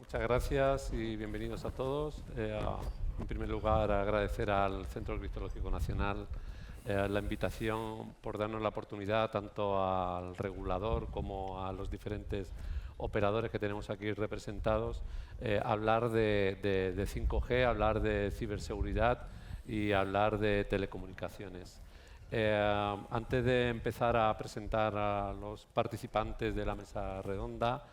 Muchas gracias y bienvenidos a todos. En primer lugar, agradecer al Centro Criptológico Nacional la invitación por darnos la oportunidad tanto al regulador como a los diferentes operadores que tenemos aquí representados, hablar de 5G, hablar de ciberseguridad y hablar de telecomunicaciones. Antes de empezar a presentar a los participantes de la mesa redonda,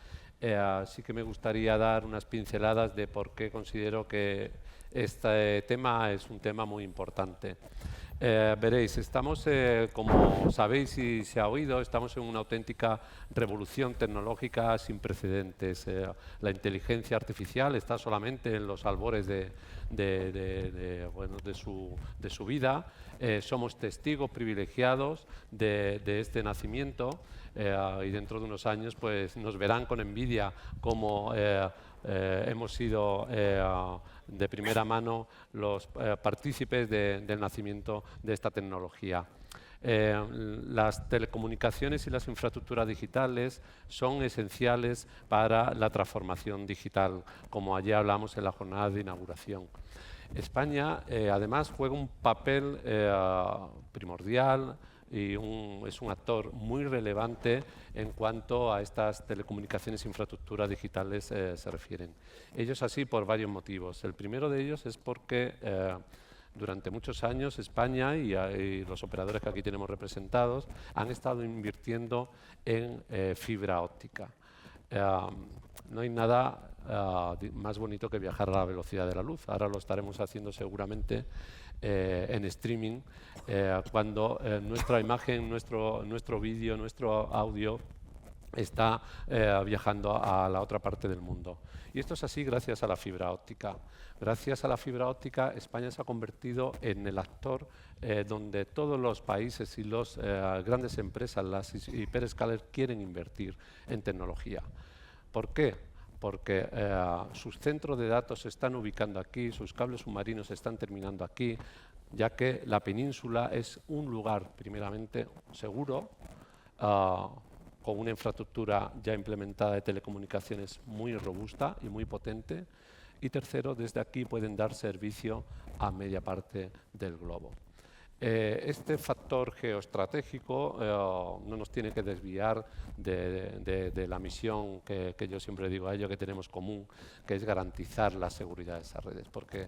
sí que me gustaría dar unas pinceladas de por qué considero que este tema es un tema muy importante. Veréis, estamos, como sabéis y se ha oído, estamos en una auténtica revolución tecnológica sin precedentes. La inteligencia artificial está solamente en los albores de su vida. Somos testigos privilegiados de este nacimiento y dentro de unos años pues, nos verán con envidia cómo hemos sido de primera mano los partícipes del nacimiento de esta tecnología. Las telecomunicaciones y las infraestructuras digitales son esenciales para la transformación digital, como ayer hablamos en la jornada de inauguración. España, además, juega un papel primordial y es un actor muy relevante en cuanto a estas telecomunicaciones e infraestructuras digitales se refieren. Ellos así por varios motivos. El primero de ellos es porque durante muchos años España y los operadores que aquí tenemos representados han estado invirtiendo en fibra óptica. No hay nada más bonito que viajar a la velocidad de la luz. Ahora lo estaremos haciendo seguramente en streaming, cuando nuestra imagen, nuestro vídeo, nuestro audio está viajando a la otra parte del mundo. Y esto es así gracias a la fibra óptica. Gracias a la fibra óptica, España se ha convertido en el actor donde todos los países y las grandes empresas, las hiperescalers, quieren invertir en tecnología. ¿Por qué? Porque sus centros de datos se están ubicando aquí, sus cables submarinos se están terminando aquí, ya que la península es un lugar primeramente seguro, con una infraestructura ya implementada de telecomunicaciones muy robusta y muy potente, y tercero, desde aquí pueden dar servicio a media parte del globo. Este factor geoestratégico no nos tiene que desviar de la misión que yo siempre digo a ello que tenemos común, que es garantizar la seguridad de esas redes, porque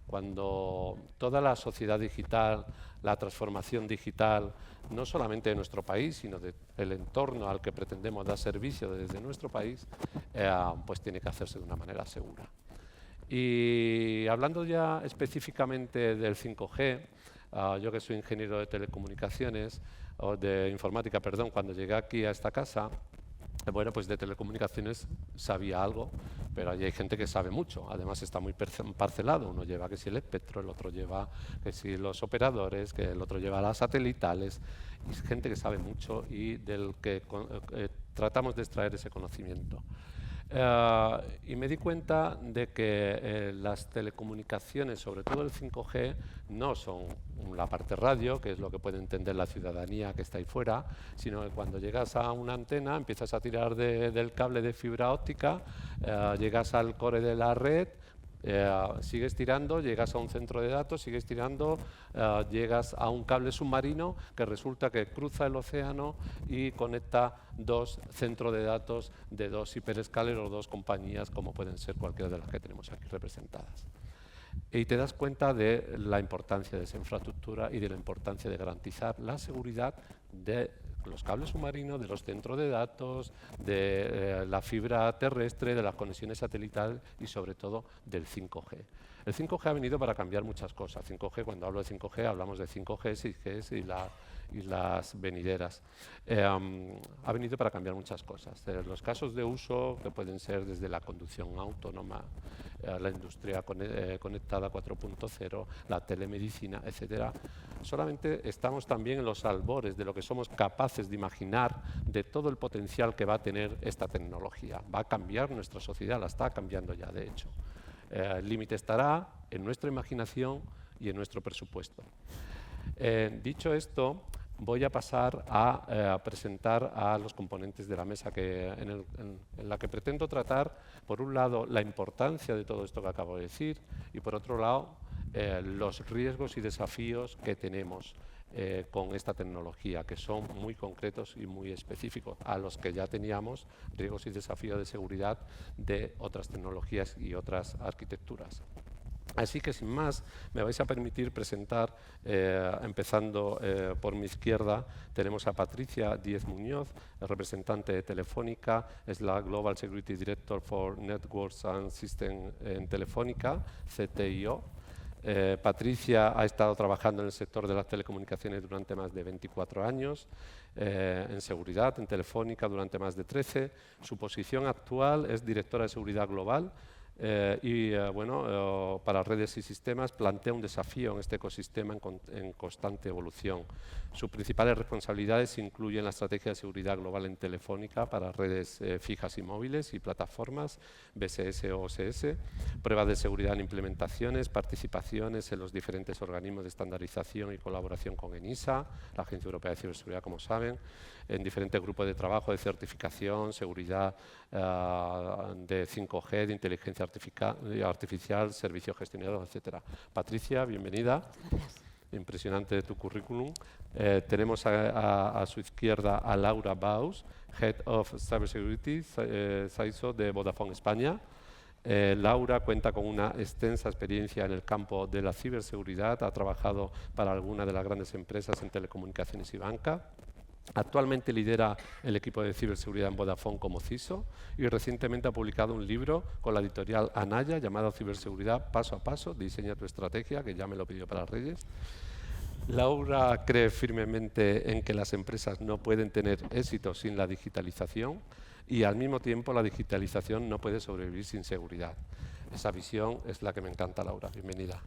cuando toda la sociedad digital, la transformación digital, no solamente de nuestro país, sino del entorno al que pretendemos dar servicio desde nuestro país, pues tiene que hacerse de una manera segura. Y hablando ya específicamente del 5G, yo que soy ingeniero de telecomunicaciones, o de informática, perdón, cuando llegué aquí a esta casa, bueno, pues de telecomunicaciones sabía algo, pero allí hay gente que sabe mucho. Además está muy parcelado. Uno lleva que si el espectro, el otro lleva que si los operadores, que el otro lleva las satelitales. Y es gente que sabe mucho y del que tratamos de extraer ese conocimiento. Y me di cuenta de que las telecomunicaciones, sobre todo el 5G, no son la parte radio, que es lo que puede entender la ciudadanía que está ahí fuera, sino que cuando llegas a una antena empiezas a tirar del cable de fibra óptica, llegas al core de la red, sigues tirando, llegas a un centro de datos, sigues tirando, llegas a un cable submarino que resulta que cruza el océano y conecta dos centros de datos de dos hiperescalers o dos compañías, como pueden ser cualquiera de las que tenemos aquí representadas. Y te das cuenta de la importancia de esa infraestructura y de la importancia de garantizar la seguridad de los cables submarinos, de los centros de datos, de la fibra terrestre, de las conexiones satelitales y sobre todo del 5G. El 5G ha venido para cambiar muchas cosas. 5G, cuando hablo de 5G, hablamos de 5G, 6G y las venideras. Ha venido para cambiar muchas cosas. Los casos de uso, que pueden ser desde la conducción autónoma, la industria conectada 4.0, la telemedicina, etcétera. Solamente estamos también en los albores de lo que somos capaces de imaginar de todo el potencial que va a tener esta tecnología. Va a cambiar nuestra sociedad, la está cambiando ya, de hecho. El límite estará en nuestra imaginación y en nuestro presupuesto. Dicho esto, voy a pasar a presentar a los componentes de la mesa en la que pretendo tratar, por un lado, la importancia de todo esto que acabo de decir y, por otro lado, los riesgos y desafíos que tenemos con esta tecnología, que son muy concretos y muy específicos, a los que ya teníamos riesgos y desafíos de seguridad de otras tecnologías y otras arquitecturas. Así que, sin más, me vais a permitir presentar, empezando por mi izquierda, tenemos a Patricia Díez Muñoz, representante de Telefónica, es la Global Security Director for Networks and Systems en Telefónica, CTIO. Patricia ha estado trabajando en el sector de las telecomunicaciones durante más de 24 años, en seguridad, en Telefónica durante más de 13. Su posición actual es directora de seguridad global para redes y sistemas plantea un desafío en este ecosistema en constante evolución. Sus principales responsabilidades incluyen la estrategia de seguridad global en Telefónica para redes fijas y móviles y plataformas, BSS o OSS, pruebas de seguridad en implementaciones, participaciones en los diferentes organismos de estandarización y colaboración con ENISA, la Agencia Europea de Ciberseguridad, como saben, en diferentes grupos de trabajo de certificación, seguridad de 5G, de inteligencia artificial, servicios gestionados, etcétera. Patricia, bienvenida. Gracias. Impresionante tu currículum. Tenemos a su izquierda a Laura Baus, Head of Cybersecurity, CISO de Vodafone España. Laura cuenta con una extensa experiencia en el campo de la ciberseguridad, ha trabajado para algunas de las grandes empresas en telecomunicaciones y banca. Actualmente lidera el equipo de ciberseguridad en Vodafone como CISO y recientemente ha publicado un libro con la editorial Anaya llamado Ciberseguridad Paso a Paso, diseña tu estrategia, que ya me lo pidió para Reyes. Laura cree firmemente en que las empresas no pueden tener éxito sin la digitalización y al mismo tiempo la digitalización no puede sobrevivir sin seguridad. Esa visión es la que me encanta, Laura. Bienvenida.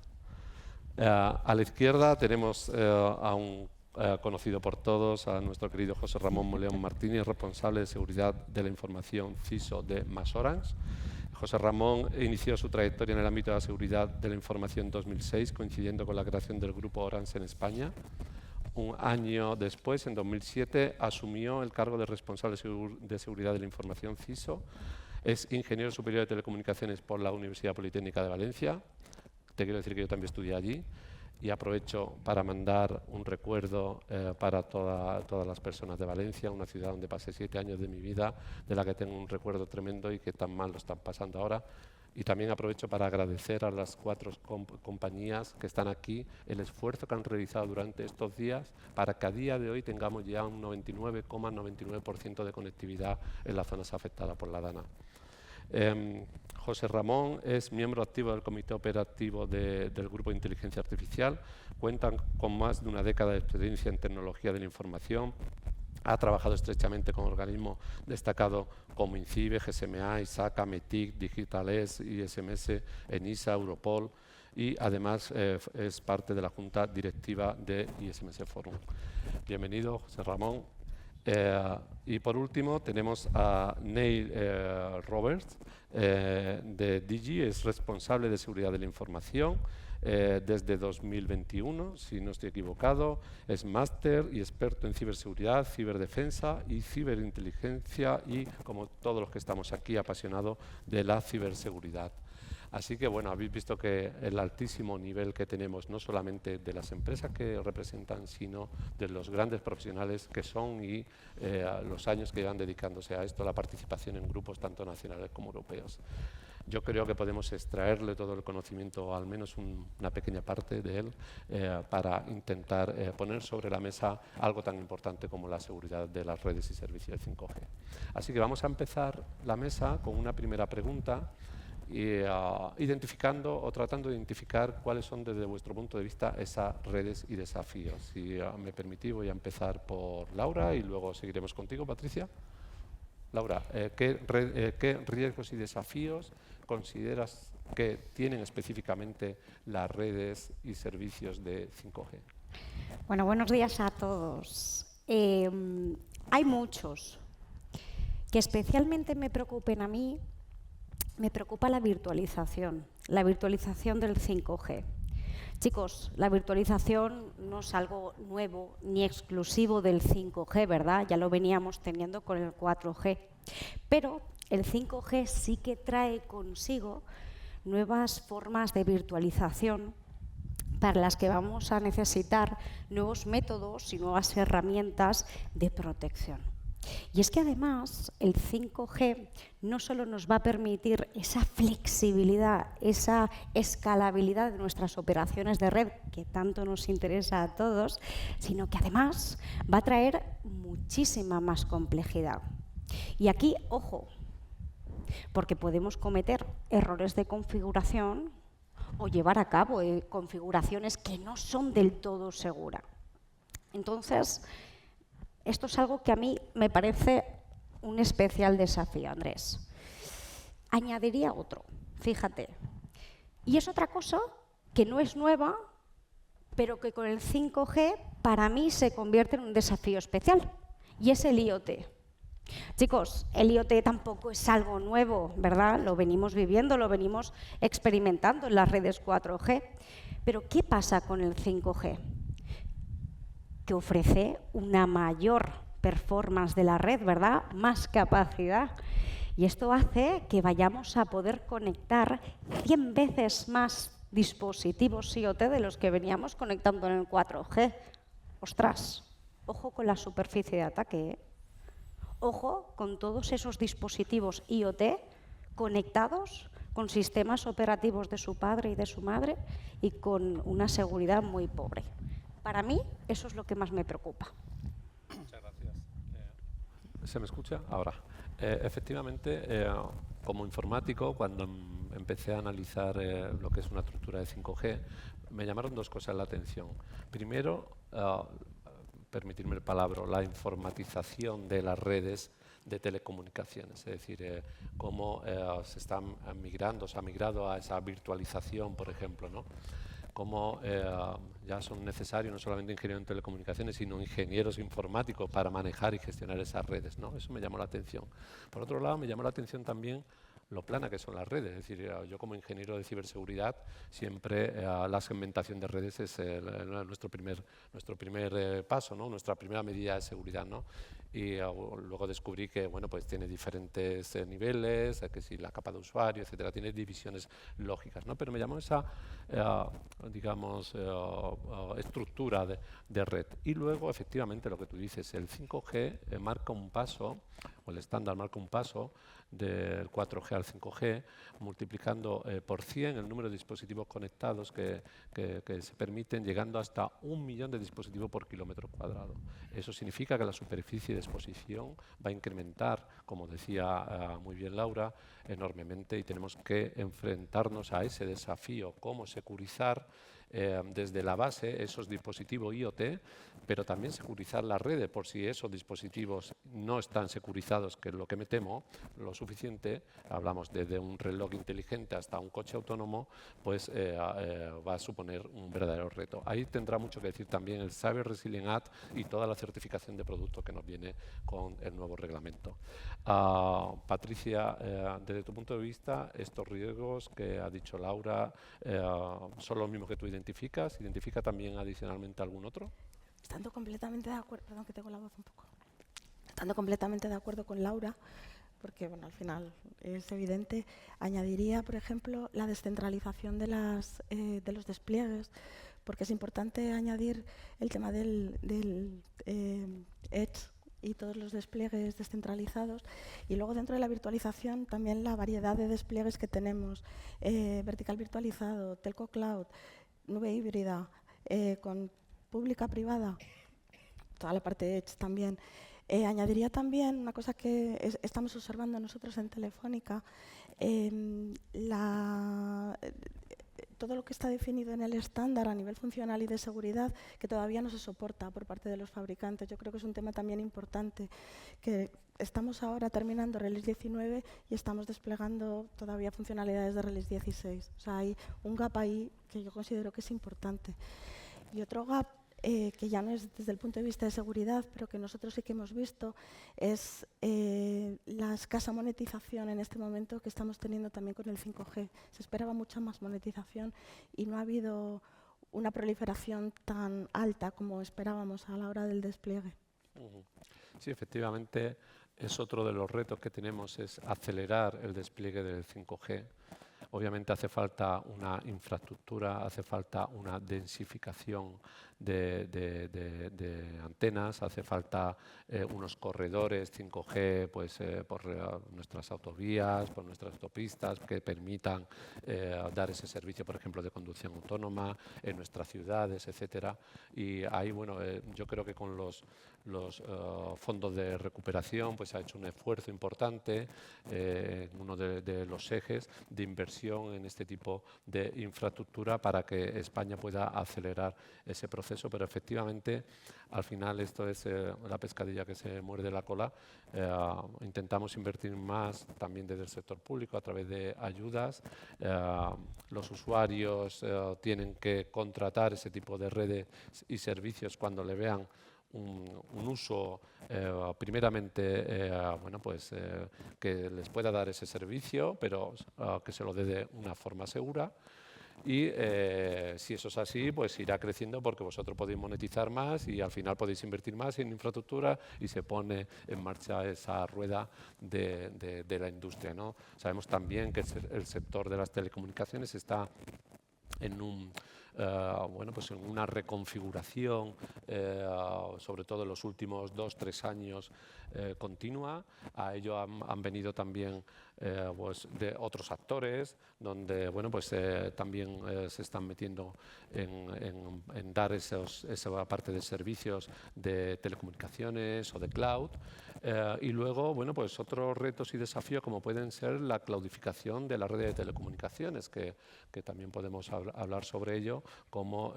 A la izquierda tenemos a un conocido por todos, a nuestro querido José Ramón Moleón Martínez, responsable de seguridad de la información CISO de MasOrange. José Ramón inició su trayectoria en el ámbito de la seguridad de la información en 2006, coincidiendo con la creación del grupo Orange en España. Un año después, en 2007, asumió el cargo de responsable de seguridad de la información CISO. Es ingeniero superior de telecomunicaciones por la Universidad Politécnica de Valencia. Te quiero decir que yo también estudié allí. Y aprovecho para mandar un recuerdo para todas las personas de Valencia, una ciudad donde pasé 7 años de mi vida, de la que tengo un recuerdo tremendo y que tan mal lo están pasando ahora. Y también aprovecho para agradecer a las 4 compañías que están aquí el esfuerzo que han realizado durante estos días para que a día de hoy tengamos ya un 99,99% de conectividad en las zonas afectadas por la DANA. José Ramón es miembro activo del Comité Operativo del Grupo de Inteligencia Artificial, cuenta con más de una década de experiencia en tecnología de la información, ha trabajado estrechamente con organismos destacados como INCIBE, GSMA, ISACA, METIC, DigitalES, ISMS, ENISA, Europol y además es parte de la Junta Directiva de ISMS Forum. Bienvenido, José Ramón. Y por último tenemos a Neil Roberts de Digi, es responsable de seguridad de la información desde 2021, si no estoy equivocado, es máster y experto en ciberseguridad, ciberdefensa y ciberinteligencia y, como todos los que estamos aquí, apasionado de la ciberseguridad. Así que, bueno, habéis visto que el altísimo nivel que tenemos, no solamente de las empresas que representan, sino de los grandes profesionales que son y los años que llevan dedicándose a esto, la participación en grupos tanto nacionales como europeos. Yo creo que podemos extraerle todo el conocimiento, o al menos una pequeña parte de él, para intentar poner sobre la mesa algo tan importante como la seguridad de las redes y servicios de 5G. Así que vamos a empezar la mesa con una primera pregunta, identificando o tratando de identificar cuáles son desde vuestro punto de vista esas redes y desafíos. Si me permitís, voy a empezar por Laura y luego seguiremos contigo, Patricia. Laura, ¿qué riesgos y desafíos consideras que tienen específicamente las redes y servicios de 5G? Bueno, buenos días a todos. Hay muchos que especialmente me preocupen a mí. Me preocupa la virtualización del 5G. Chicos, la virtualización no es algo nuevo ni exclusivo del 5G, ¿verdad? Ya lo veníamos teniendo con el 4G. Pero el 5G sí que trae consigo nuevas formas de virtualización para las que vamos a necesitar nuevos métodos y nuevas herramientas de protección. Y es que además el 5G no solo nos va a permitir esa flexibilidad, esa escalabilidad de nuestras operaciones de red que tanto nos interesa a todos, sino que además va a traer muchísima más complejidad. Y aquí, ojo, porque podemos cometer errores de configuración o llevar a cabo configuraciones que no son del todo seguras. Entonces, esto es algo que a mí me parece un especial desafío, Andrés. Añadiría otro, fíjate. Y es otra cosa que no es nueva, pero que con el 5G para mí se convierte en un desafío especial, y es el IoT. Chicos, el IoT tampoco es algo nuevo, ¿verdad? Lo venimos viviendo, lo venimos experimentando en las redes 4G. Pero ¿qué pasa con el 5G? Que ofrece una mayor performance de la red, ¿verdad? Más capacidad. Y esto hace que vayamos a poder conectar 100 veces más dispositivos IoT de los que veníamos conectando en el 4G. ¡Ostras! Ojo con la superficie de ataque, ¿eh? Ojo con todos esos dispositivos IoT conectados con sistemas operativos de su padre y de su madre y con una seguridad muy pobre. Para mí, eso es lo que más me preocupa. Muchas gracias. ¿Se me escucha? Ahora. Efectivamente, como informático, cuando empecé a analizar lo que es una estructura de 5G, me llamaron dos cosas la atención. Primero, permitirme el palabra, la informatización de las redes de telecomunicaciones, es decir, cómo se ha migrado a esa virtualización, por ejemplo, ¿no? Cómo ya son necesarios no solamente ingenieros en telecomunicaciones, sino ingenieros informáticos para manejar y gestionar esas redes, ¿no? Eso me llamó la atención. Por otro lado, me llamó la atención también lo plana que son las redes. Es decir, yo como ingeniero de ciberseguridad, siempre la segmentación de redes es nuestro primer paso, ¿no? Nuestra primera medida de seguridad, ¿no? Y luego descubrí que bueno, pues tiene diferentes niveles, que si la capa de usuario, etcétera, tiene divisiones lógicas, ¿no? Pero me llamó esa, digamos, estructura de red. Y luego, efectivamente, lo que tú dices, el 5G marca un paso, o el estándar marca un paso del 4G al 5G, multiplicando por 100 el número de dispositivos conectados que se permiten, llegando hasta 1 millón de dispositivos por kilómetro cuadrado. Eso significa que la superficie de exposición va a incrementar, como decía muy bien Laura, enormemente, y tenemos que enfrentarnos a ese desafío, cómo securizar desde la base esos dispositivos IoT, pero también securizar las redes por si esos dispositivos no están securizados, que es lo que me temo, lo suficiente, hablamos desde un reloj inteligente hasta un coche autónomo, pues va a suponer un verdadero reto. Ahí tendrá mucho que decir también el Cyber Resilient Act y toda la certificación de producto que nos viene con el nuevo reglamento. Patricia, desde tu punto de vista, estos riesgos que ha dicho Laura son los mismos que tú identificas. ¿Identifica también adicionalmente algún otro? Estando completamente de acuerdo, perdón que tengo la voz un poco, estando completamente de acuerdo con Laura, porque bueno, al final es evidente, añadiría, por ejemplo, la descentralización de los despliegues, porque es importante añadir el tema del Edge y todos los despliegues descentralizados, y luego dentro de la virtualización también la variedad de despliegues que tenemos, vertical virtualizado, telco cloud, nube híbrida, con pública privada, toda la parte Edge también. Añadiría también una cosa que estamos observando nosotros en Telefónica, todo lo que está definido en el estándar a nivel funcional y de seguridad, que todavía no se soporta por parte de los fabricantes. Yo creo que es un tema también importante, que estamos ahora terminando Release 19 y estamos desplegando todavía funcionalidades de Release 16. O sea, hay un gap ahí que yo considero que es importante. Y otro gap que ya no es desde el punto de vista de seguridad, pero que nosotros sí que hemos visto, es la escasa monetización en este momento que estamos teniendo también con el 5G. Se esperaba mucha más monetización y no ha habido una proliferación tan alta como esperábamos a la hora del despliegue. Sí, efectivamente, es otro de los retos que tenemos, es acelerar el despliegue del 5G. Obviamente hace falta una infraestructura, hace falta una densificación de antenas, hace falta unos corredores 5G pues, por nuestras autovías, por nuestras autopistas, que permitan dar ese servicio, por ejemplo, de conducción autónoma en nuestras ciudades, etcétera. Y ahí, bueno, yo creo que con los fondos de recuperación pues, se ha hecho un esfuerzo importante en uno de los ejes de inversión en este tipo de infraestructura para que España pueda acelerar ese proceso, pero efectivamente al final esto es la pescadilla que se muerde la cola. Intentamos invertir más también desde el sector público a través de ayudas. Los usuarios tienen que contratar ese tipo de redes y servicios cuando le vean un uso primeramente bueno, pues, que les pueda dar ese servicio, pero que se lo dé de una forma segura. Y si eso es así, pues irá creciendo porque vosotros podéis monetizar más y al final podéis invertir más en infraestructura y se pone en marcha esa rueda de la industria, ¿no? Sabemos también que el sector de las telecomunicaciones está en bueno, pues en una reconfiguración, sobre todo en los últimos 2-3 años, continua. A ello han venido también pues de otros actores, donde bueno, pues, también se están metiendo en dar esa parte de servicios de telecomunicaciones o de cloud. Y luego, bueno, pues otros retos y desafíos como pueden ser la cloudificación de la red de telecomunicaciones, que también podemos hablar sobre ello, como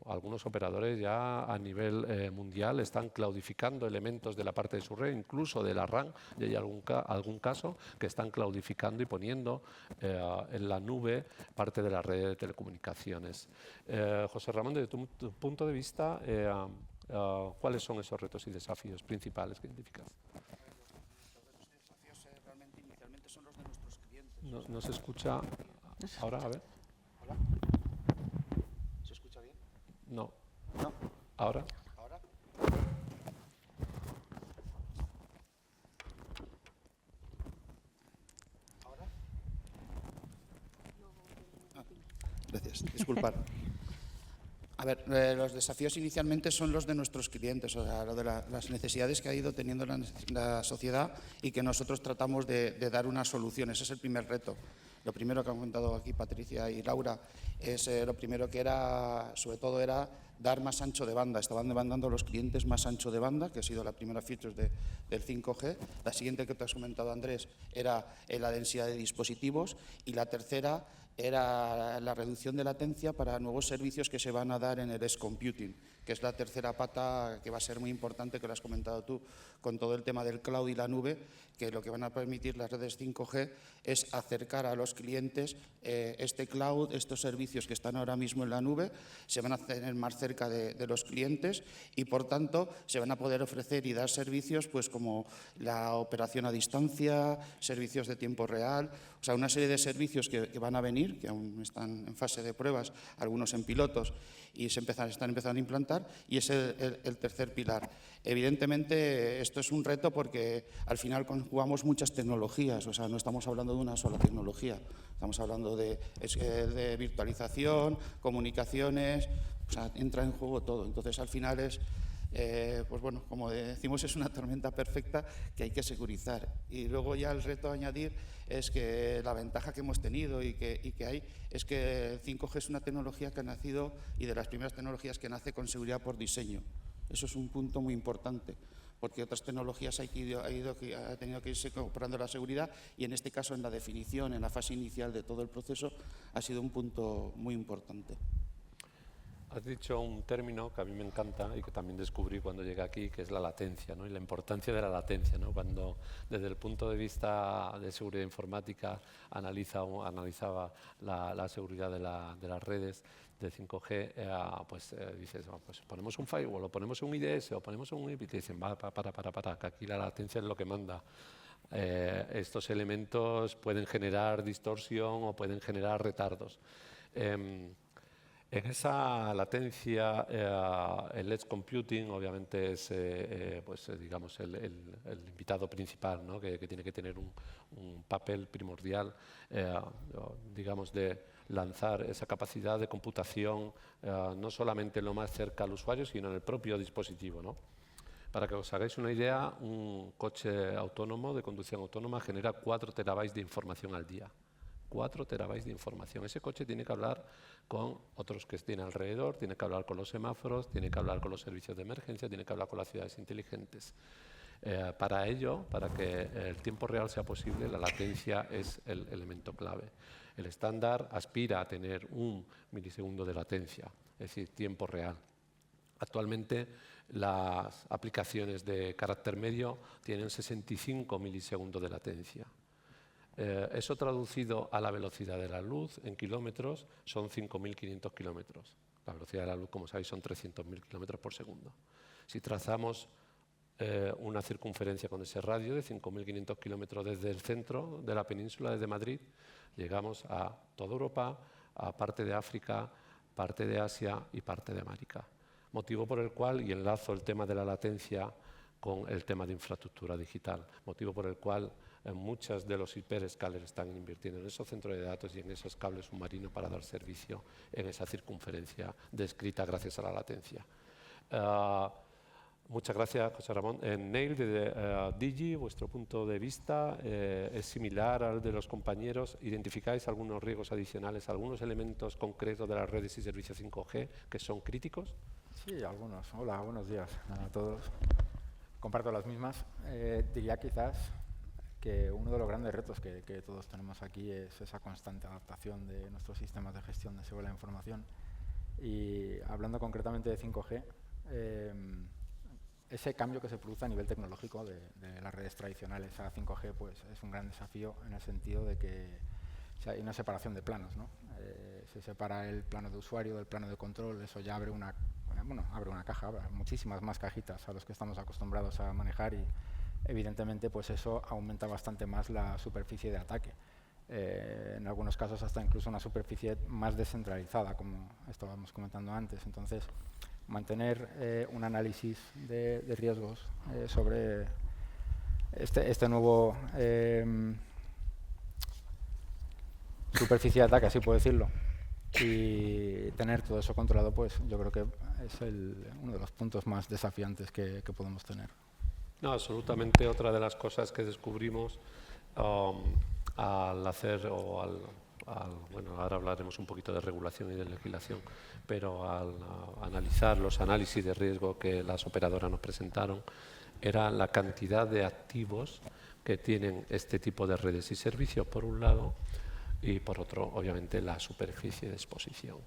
algunos operadores ya a nivel mundial están claudificando elementos de la parte de su red, incluso de la RAN, y hay algún caso que están claudificando y poniendo en la nube parte de la red de telecomunicaciones. José Ramón, desde tu punto de vista, ¿cuáles son esos retos y desafíos principales que identificas? Los desafíos realmente inicialmente son los de nuestros clientes. No se escucha ahora, a ver. Hola. ¿Se escucha bien? No. No. ¿Ahora? ¿Ahora? ¿Ahora? Gracias. Disculpad. A ver, los desafíos inicialmente son los de nuestros clientes, o sea, lo de las necesidades que ha ido teniendo la sociedad y que nosotros tratamos de dar una solución. Ese es el primer reto. Lo primero que han comentado aquí Patricia y Laura es lo primero que era, sobre todo, era dar más ancho de banda. Estaban demandando los clientes más ancho de banda, que ha sido la primera feature del 5G. La siguiente que te has comentado, Andrés, era la densidad de dispositivos, y la tercera era la reducción de latencia para nuevos servicios que se van a dar en el edge computing, que es la tercera pata que va a ser muy importante, que lo has comentado tú, con todo el tema del cloud y la nube, que lo que van a permitir las redes 5G es acercar a los clientes este cloud, estos servicios que están ahora mismo en la nube, se van a tener más cerca de los clientes y, por tanto, se van a poder ofrecer y dar servicios pues como la operación a distancia, servicios de tiempo real, o sea, una serie de servicios que van a venir, que aún están en fase de pruebas, algunos en pilotos, y están empezando a implantar, y es el tercer pilar. Evidentemente, esto es un reto porque al final conjugamos muchas tecnologías, o sea, no estamos hablando de una sola tecnología, estamos hablando de virtualización, comunicaciones, o sea, entra en juego todo. Entonces, al final es, pues bueno, como decimos, es una tormenta perfecta que hay que securizar. Y luego ya el reto a añadir es que la ventaja que hemos tenido y que hay es que el 5G es una tecnología que ha nacido, y de las primeras tecnologías que nace con seguridad por diseño. Eso es un punto muy importante, porque otras tecnologías ha tenido que irse comprando la seguridad, y en este caso, en la definición, en la fase inicial de todo el proceso, ha sido un punto muy importante. Has dicho un término que a mí me encanta y que también descubrí cuando llegué aquí, que es la latencia, ¿no? Y la importancia de la latencia, ¿no? Cuando desde el punto de vista de seguridad informática analizaba la seguridad de las redes de 5G, pues dices, pues ponemos un firewall, o ponemos un IDS, o ponemos un IP, y te dicen, para, que aquí la latencia es lo que manda. Estos elementos pueden generar distorsión o pueden generar retardos. En esa latencia, el edge computing obviamente es digamos el invitado principal, ¿no? que tiene que tener un papel primordial, digamos, de lanzar esa capacidad de computación no solamente lo más cerca al usuario, sino en el propio dispositivo, ¿no? Para que os hagáis una idea, un coche autónomo de conducción autónoma genera 4 terabytes de información al día. 4 terabytes de información. Ese coche tiene que hablar con otros que estén alrededor, tiene que hablar con los semáforos, tiene que hablar con los servicios de emergencia, tiene que hablar con las ciudades inteligentes. Para ello, para que el tiempo real sea posible, la latencia es el elemento clave. El estándar aspira a tener 1 milisegundo de latencia, es decir, tiempo real. Actualmente, las aplicaciones de carácter medio tienen 65 milisegundos de latencia. Eso traducido a la velocidad de la luz en kilómetros son 5.500 kilómetros. La velocidad de la luz, como sabéis, son 300.000 kilómetros por segundo. Si trazamos una circunferencia con ese radio de 5.500 kilómetros desde el centro de la península, desde Madrid, llegamos a toda Europa, a parte de África, parte de Asia y parte de América. Motivo por el cual, y enlazo el tema de la latencia con el tema de infraestructura digital, motivo por el cual muchos de los hiperescalers están invirtiendo en esos centros de datos y en esos cables submarinos para dar servicio en esa circunferencia descrita gracias a la latencia. Muchas gracias, José Ramón. En Neil, de Digi, vuestro punto de vista es similar al de los compañeros. ¿Identificáis algunos riesgos adicionales, algunos elementos concretos de las redes y servicios 5G que son críticos? Sí, algunos. Hola, buenos días a todos. Comparto las mismas. Diría quizás que uno de los grandes retos que todos tenemos aquí es esa constante adaptación de nuestros sistemas de gestión de seguridad de la información. Y hablando concretamente de 5G, ese cambio que se produce a nivel tecnológico de las redes tradicionales a 5G pues, es un gran desafío en el sentido de que hay una separación de planos, ¿no? Se separa el plano de usuario del plano de control, eso ya abre una caja, abre muchísimas más cajitas a los que estamos acostumbrados a manejar y evidentemente pues eso aumenta bastante más la superficie de ataque. En algunos casos hasta incluso una superficie más descentralizada, como estábamos comentando antes. Entonces, mantener un análisis de riesgos sobre este nuevo superficie de ataque, así puedo decirlo, y tener todo eso controlado, pues yo creo que es uno de los puntos más desafiantes que podemos tener. No, absolutamente. Otra de las cosas que descubrimos al hacer, bueno, ahora hablaremos un poquito de regulación y de legislación, pero al analizar los análisis de riesgo que las operadoras nos presentaron, era la cantidad de activos que tienen este tipo de redes y servicios, por un lado, y por otro, obviamente, la superficie de exposición.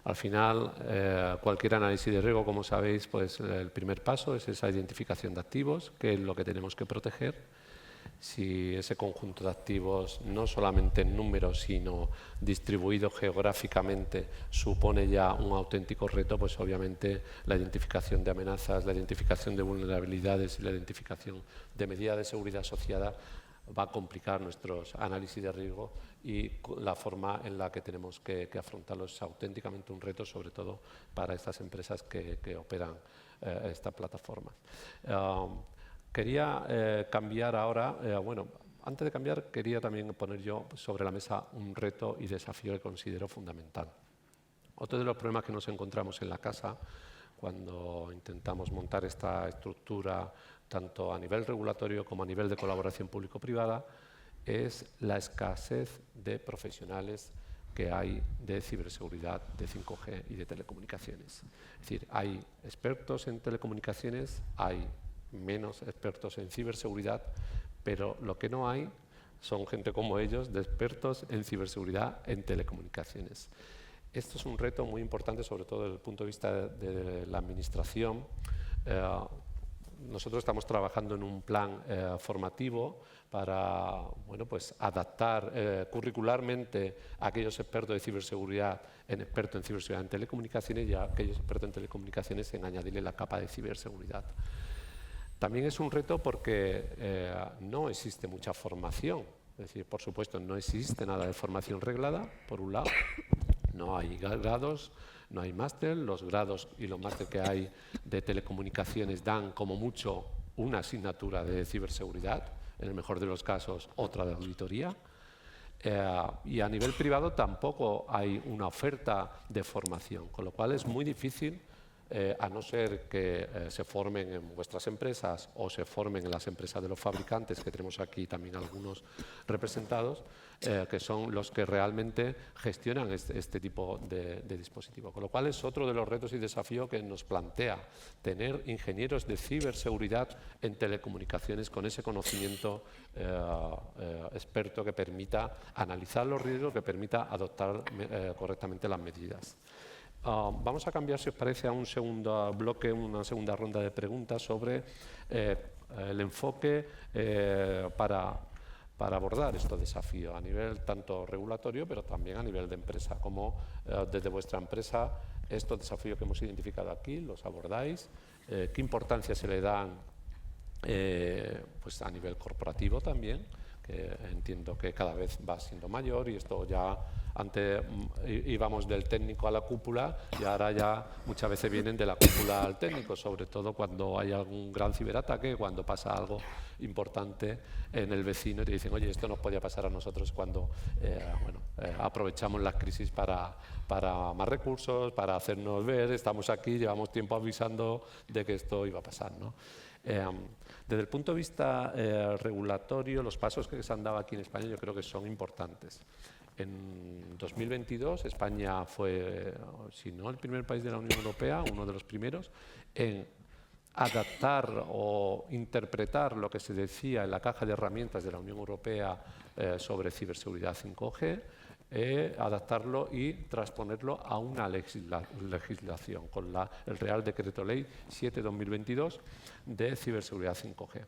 Al final, cualquier análisis de riesgo, como sabéis, pues el primer paso es esa identificación de activos, que es lo que tenemos que proteger. Si ese conjunto de activos, no solamente en números, sino distribuido geográficamente, supone ya un auténtico reto, pues obviamente la identificación de amenazas, la identificación de vulnerabilidades y la identificación de medidas de seguridad asociadas va a complicar nuestros análisis de riesgo y la forma en la que tenemos que afrontarlo es auténticamente un reto, sobre todo para estas empresas que operan estas plataformas. Quería cambiar ahora, bueno, antes de cambiar quería también poner yo sobre la mesa un reto y desafío que considero fundamental. Otro de los problemas que nos encontramos en la casa cuando intentamos montar esta estructura tanto a nivel regulatorio como a nivel de colaboración público-privada es la escasez de profesionales que hay de ciberseguridad, de 5G y de telecomunicaciones. Es decir, hay expertos en telecomunicaciones, hay menos expertos en ciberseguridad, pero lo que no hay son gente como ellos de expertos en ciberseguridad en telecomunicaciones. Esto es un reto muy importante, sobre todo desde el punto de vista de la administración. Nosotros estamos trabajando en un plan formativo para pues adaptar curricularmente a aquellos expertos de ciberseguridad expertos en ciberseguridad en telecomunicaciones y a aquellos expertos en telecomunicaciones en añadirle la capa de ciberseguridad. También es un reto porque no existe mucha formación, es decir, por supuesto no existe nada de formación reglada, por un lado, no hay grados, no hay máster, los grados y los máster que hay de telecomunicaciones dan como mucho una asignatura de ciberseguridad, en el mejor de los casos otra de auditoría. Y a nivel privado tampoco hay una oferta de formación, con lo cual es muy difícil, a no ser que se formen en vuestras empresas o se formen en las empresas de los fabricantes, que tenemos aquí también algunos representados, que son los que realmente gestionan este tipo de dispositivos. Con lo cual es otro de los retos y desafíos que nos plantea tener ingenieros de ciberseguridad en telecomunicaciones con ese conocimiento experto que permita analizar los riesgos, que permita adoptar correctamente las medidas. Vamos a cambiar, si os parece, a un segundo bloque, una segunda ronda de preguntas sobre el enfoque para abordar estos desafíos a nivel tanto regulatorio, pero también a nivel de empresa. Como desde vuestra empresa estos desafíos que hemos identificado aquí los abordáis, qué importancia se le dan pues a nivel corporativo también, que entiendo que cada vez va siendo mayor, y esto ya antes íbamos del técnico a la cúpula y ahora ya muchas veces vienen de la cúpula al técnico, sobre todo cuando hay algún gran ciberataque, cuando pasa algo importante en el vecino y te dicen, oye, esto nos podía pasar a nosotros cuando aprovechamos las crisis para más recursos, para hacernos ver, estamos aquí, llevamos tiempo avisando de que esto iba a pasar, ¿no? Desde el punto de vista regulatorio, los pasos que se han dado aquí en España yo creo que son importantes. En 2022 España fue, si no el primer país de la Unión Europea, uno de los primeros, en adaptar o interpretar lo que se decía en la caja de herramientas de la Unión Europea sobre ciberseguridad 5G, adaptarlo y transponerlo a una legislación con el Real Decreto Ley 7/2022 de ciberseguridad 5G.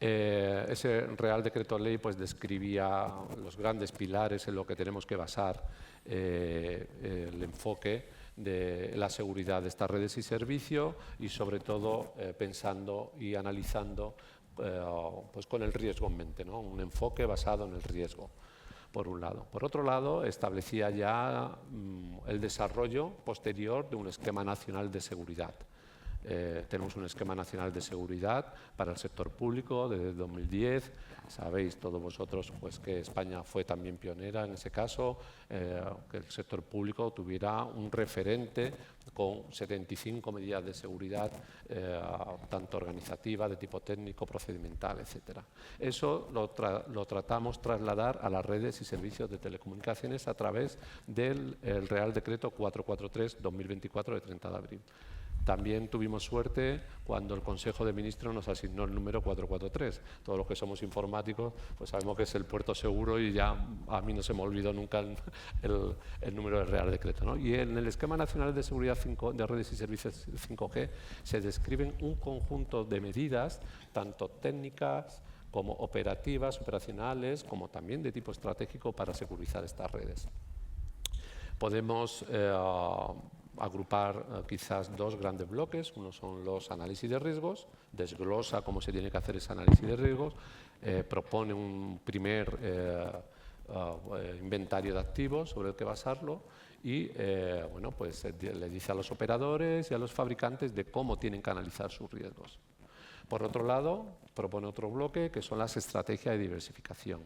Ese Real Decreto Ley pues describía los grandes pilares en lo que tenemos que basar el enfoque de la seguridad de estas redes y servicios, y sobre todo pensando y analizando pues con el riesgo en mente, ¿no? Un enfoque basado en el riesgo, por un lado. Por otro lado, establecía ya el desarrollo posterior de un esquema nacional de seguridad. Tenemos un esquema nacional de seguridad para el sector público desde 2010. Sabéis todos vosotros pues, que España fue también pionera en ese caso, que el sector público tuviera un referente con 75 medidas de seguridad, tanto organizativa, de tipo técnico, procedimental, etc. Eso lo tratamos trasladar a las redes y servicios de telecomunicaciones a través del Real Decreto 443/2024 de 30 de abril. También tuvimos suerte cuando el Consejo de Ministros nos asignó el número 443. Todos los que somos informáticos pues sabemos que es el puerto seguro, y ya a mí no se me olvidó nunca el número del Real Decreto, ¿no? Y en el Esquema Nacional de Seguridad de Redes y Servicios 5G se describen un conjunto de medidas, tanto técnicas como operativas, operacionales, como también de tipo estratégico para securizar estas redes. Podemos agrupar quizás dos grandes bloques. Uno son los análisis de riesgos, desglosa cómo se tiene que hacer ese análisis de riesgos, propone un primer inventario de activos sobre el que basarlo y bueno, pues, le dice a los operadores y a los fabricantes de cómo tienen que analizar sus riesgos. Por otro lado, propone otro bloque que son las estrategias de diversificación.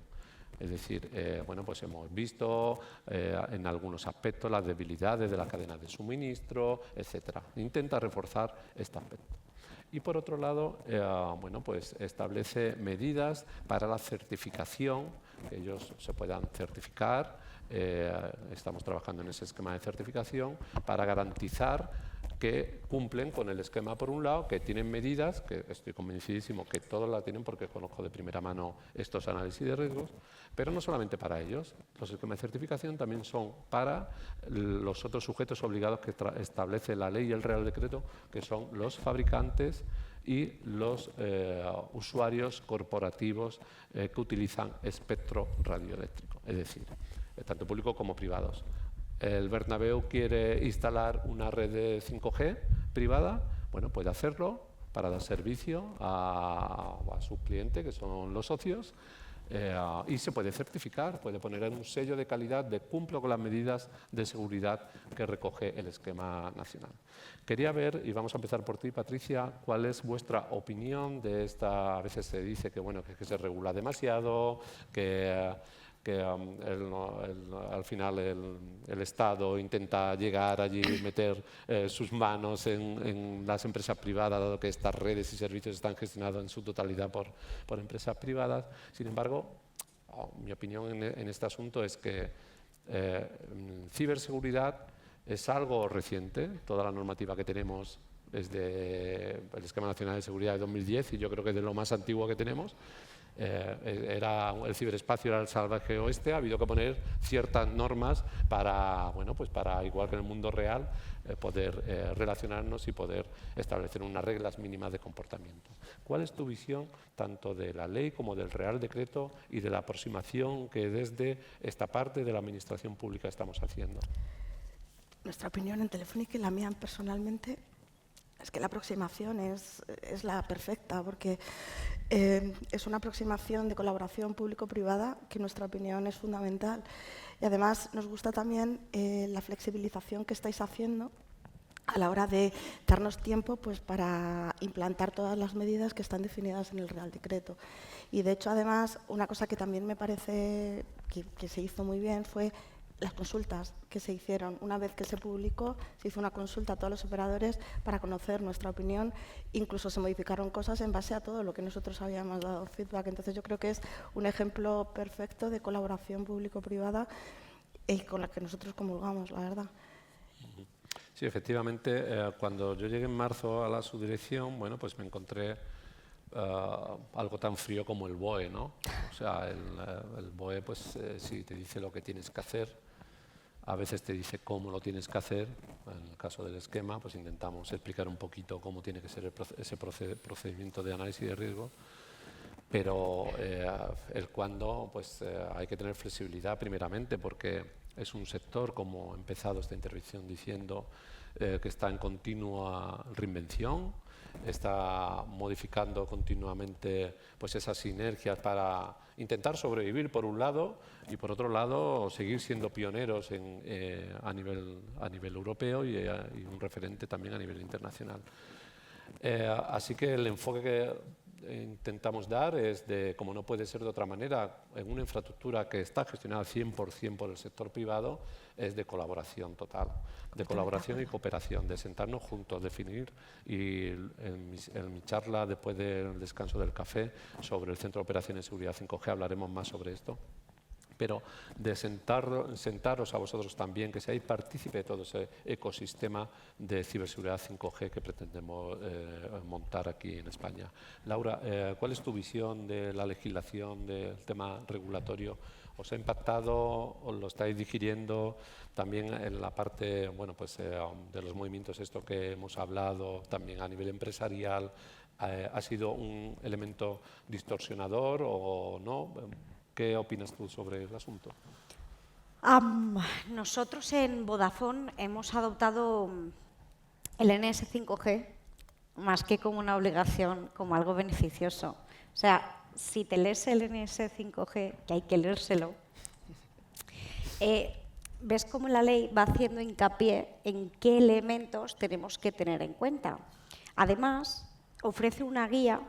Es decir, bueno, pues hemos visto en algunos aspectos las debilidades de la cadena de suministro, etcétera. Intenta reforzar este aspecto. Y por otro lado, bueno, pues establece medidas para la certificación, que ellos se puedan certificar. Estamos trabajando en ese esquema de certificación para garantizar que cumplen con el esquema, por un lado, que tienen medidas, que estoy convencidísimo que todos la tienen porque conozco de primera mano estos análisis de riesgos, pero no solamente para ellos. Los esquemas de certificación también son para los otros sujetos obligados que establece la ley y el Real Decreto, que son los fabricantes y los usuarios corporativos que utilizan espectro radioeléctrico, es decir, tanto públicos como privados. El Bernabéu quiere instalar una red de 5G privada, bueno, puede hacerlo para dar servicio a su cliente, que son los socios, y se puede certificar, puede poner un sello de calidad de cumplo con las medidas de seguridad que recoge el esquema nacional. Quería ver, y vamos a empezar por ti, Patricia, cuál es vuestra opinión de esta. A veces se dice que, bueno, que se regula demasiado, que al final el Estado intenta llegar allí y meter sus manos en las empresas privadas, dado que estas redes y servicios están gestionados en su totalidad por empresas privadas. Sin embargo, mi opinión en este asunto es que ciberseguridad es algo reciente. Toda la normativa que tenemos es del Esquema Nacional de Seguridad de 2010 y yo creo que es de lo más antiguo que tenemos. El ciberespacio era el salvaje oeste, ha habido que poner ciertas normas para, bueno, pues para, igual que en el mundo real, poder relacionarnos y poder establecer unas reglas mínimas de comportamiento. ¿Cuál es tu visión tanto de la ley como del Real Decreto y de la aproximación que desde esta parte de la Administración Pública estamos haciendo? Nuestra opinión en Telefónica y la mía personalmente es que la aproximación es la perfecta, porque es una aproximación de colaboración público-privada que en nuestra opinión es fundamental. Y además nos gusta también la flexibilización que estáis haciendo a la hora de darnos tiempo pues, para implantar todas las medidas que están definidas en el Real Decreto. Y de hecho, además, una cosa que también me parece que se hizo muy bien fue las consultas que se hicieron. Una vez que se publicó, se hizo una consulta a todos los operadores para conocer nuestra opinión. Incluso se modificaron cosas en base a todo lo que nosotros habíamos dado feedback. Entonces, yo creo que es un ejemplo perfecto de colaboración público-privada y con la que nosotros comulgamos, la verdad. Sí, efectivamente, cuando yo llegué en marzo a la subdirección, bueno, pues me encontré algo tan frío como el BOE, ¿no? O sea, el BOE, pues sí, te dice lo que tienes que hacer. A veces te dice cómo lo tienes que hacer. En el caso del esquema, pues intentamos explicar un poquito cómo tiene que ser ese procedimiento de análisis de riesgo. Pero el cuándo, pues hay que tener flexibilidad primeramente, porque es un sector, como he empezado esta intervención diciendo, que está en continua reinvención, está modificando continuamente pues esas sinergias para intentar sobrevivir por un lado y por otro lado seguir siendo pioneros a nivel europeo y un referente también a nivel internacional. Así que el enfoque que intentamos dar es de, como no puede ser de otra manera, en una infraestructura que está gestionada 100% por el sector privado, es de colaboración total, de colaboración y cooperación, de sentarnos juntos, definir, y en mi charla después del descanso del café sobre el Centro de Operaciones de Seguridad 5G hablaremos más sobre esto. Pero de sentaros a vosotros también, que seáis partícipe de todo ese ecosistema de ciberseguridad 5G que pretendemos montar aquí en España. Laura, ¿cuál es tu visión de la legislación, del tema regulatorio? ¿Os ha impactado o lo estáis digiriendo también en la parte, bueno, pues, de los movimientos esto que hemos hablado, también a nivel empresarial? ¿Ha sido un elemento distorsionador o no? ¿Qué opinas tú sobre el asunto? Nosotros en Vodafone hemos adoptado el NS 5G más que como una obligación, como algo beneficioso. O sea, si te lees el NS 5G, que hay que leérselo, ves cómo la ley va haciendo hincapié en qué elementos tenemos que tener en cuenta. Además, ofrece una guía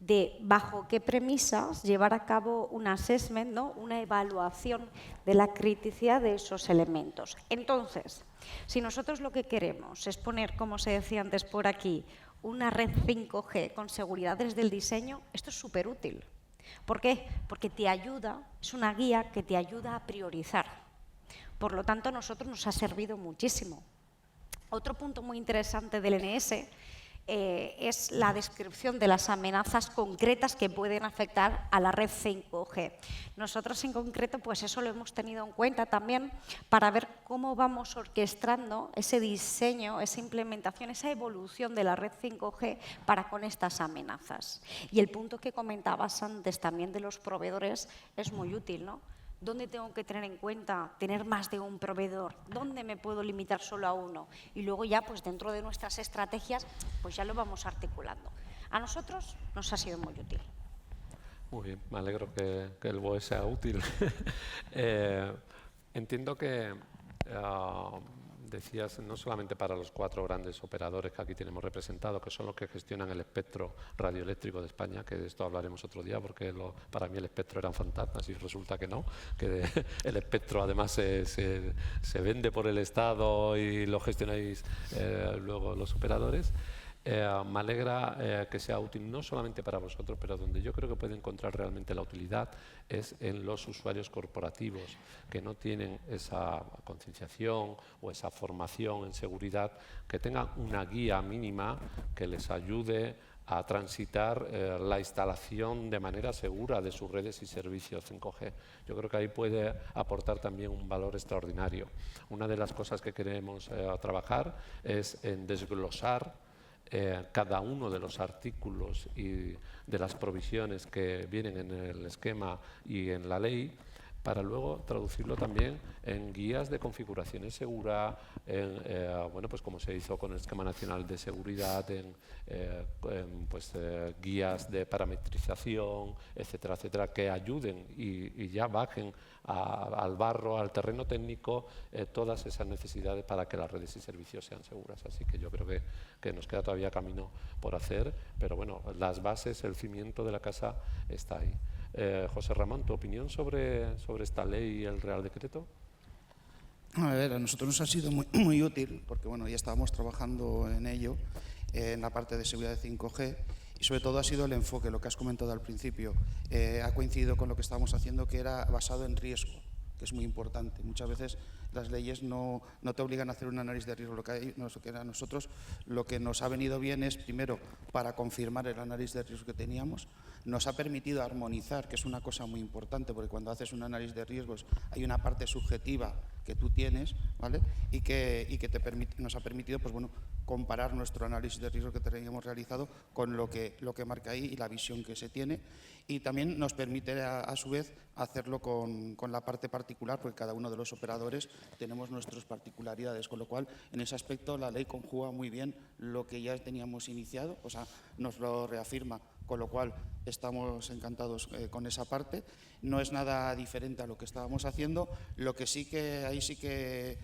de bajo qué premisas llevar a cabo un assessment, ¿no? Una evaluación de la criticidad de esos elementos. Entonces, si nosotros lo que queremos es poner, como se decía antes por aquí, una red 5G con seguridad desde el diseño, esto es súper útil. ¿Por qué? Porque te ayuda, es una guía que te ayuda a priorizar. Por lo tanto, a nosotros nos ha servido muchísimo. Otro punto muy interesante del NS es la descripción de las amenazas concretas que pueden afectar a la red 5G. Nosotros en concreto, pues eso lo hemos tenido en cuenta también para ver cómo vamos orquestando ese diseño, esa implementación, esa evolución de la red 5G para con estas amenazas. Y el punto que comentabas antes también de los proveedores es muy útil, ¿no? ¿Dónde tengo que tener en cuenta tener más de un proveedor? ¿Dónde me puedo limitar solo a uno? Y luego ya, pues dentro de nuestras estrategias, pues ya lo vamos articulando. A nosotros nos ha sido muy útil. Muy bien, me alegro que el BOE sea útil. Entiendo que decías, no solamente para los 4 grandes operadores que aquí tenemos representados, que son los que gestionan el espectro radioeléctrico de España, que de esto hablaremos otro día, porque para mí el espectro eran fantasmas y resulta que no, que el espectro además se vende por el Estado y lo gestionáis luego los operadores. Me alegra que sea útil no solamente para vosotros, pero donde yo creo que puede encontrar realmente la utilidad es en los usuarios corporativos que no tienen esa concienciación o esa formación en seguridad, que tengan una guía mínima que les ayude a transitar la instalación de manera segura de sus redes y servicios 5G. Yo creo que ahí puede aportar también un valor extraordinario. Una de las cosas que queremos trabajar es en desglosar cada uno de los artículos y de las provisiones que vienen en el esquema y en la ley, para luego traducirlo también en guías de configuraciones seguras, bueno, pues como se hizo con el Esquema Nacional de Seguridad, guías de parametrización, etcétera, etcétera, que ayuden y ya bajen al barro, al terreno técnico, todas esas necesidades para que las redes y servicios sean seguras. Así que yo creo que nos queda todavía camino por hacer, pero bueno, las bases, el cimiento de la casa está ahí. José Ramón, ¿tu opinión sobre esta ley y el Real Decreto? A ver, a nosotros nos ha sido muy útil, porque bueno, ya estábamos trabajando en ello, en la parte de seguridad de 5G, y sobre todo ha sido el enfoque, lo que has comentado al principio. Ha coincidido con lo que estábamos haciendo, que era basado en riesgo, que es muy importante. Muchas veces las leyes no te obligan a hacer un análisis de riesgo. Lo que a nosotros lo que nos ha venido bien es, primero, para confirmar el análisis de riesgo que teníamos, nos ha permitido armonizar, que es una cosa muy importante, porque cuando haces un análisis de riesgos hay una parte subjetiva que tú tienes, ¿vale? y que nos ha permitido, pues bueno, comparar nuestro análisis de riesgo que teníamos realizado con lo que marca ahí y la visión que se tiene, y también nos permite a su vez hacerlo con la parte particular, porque cada uno de los operadores tenemos nuestras particularidades, con lo cual en ese aspecto la ley conjuga muy bien lo que ya teníamos iniciado, o sea, nos lo reafirma, con lo cual estamos encantados con esa parte. No es nada diferente a lo que estábamos haciendo, lo que sí que ahí sí que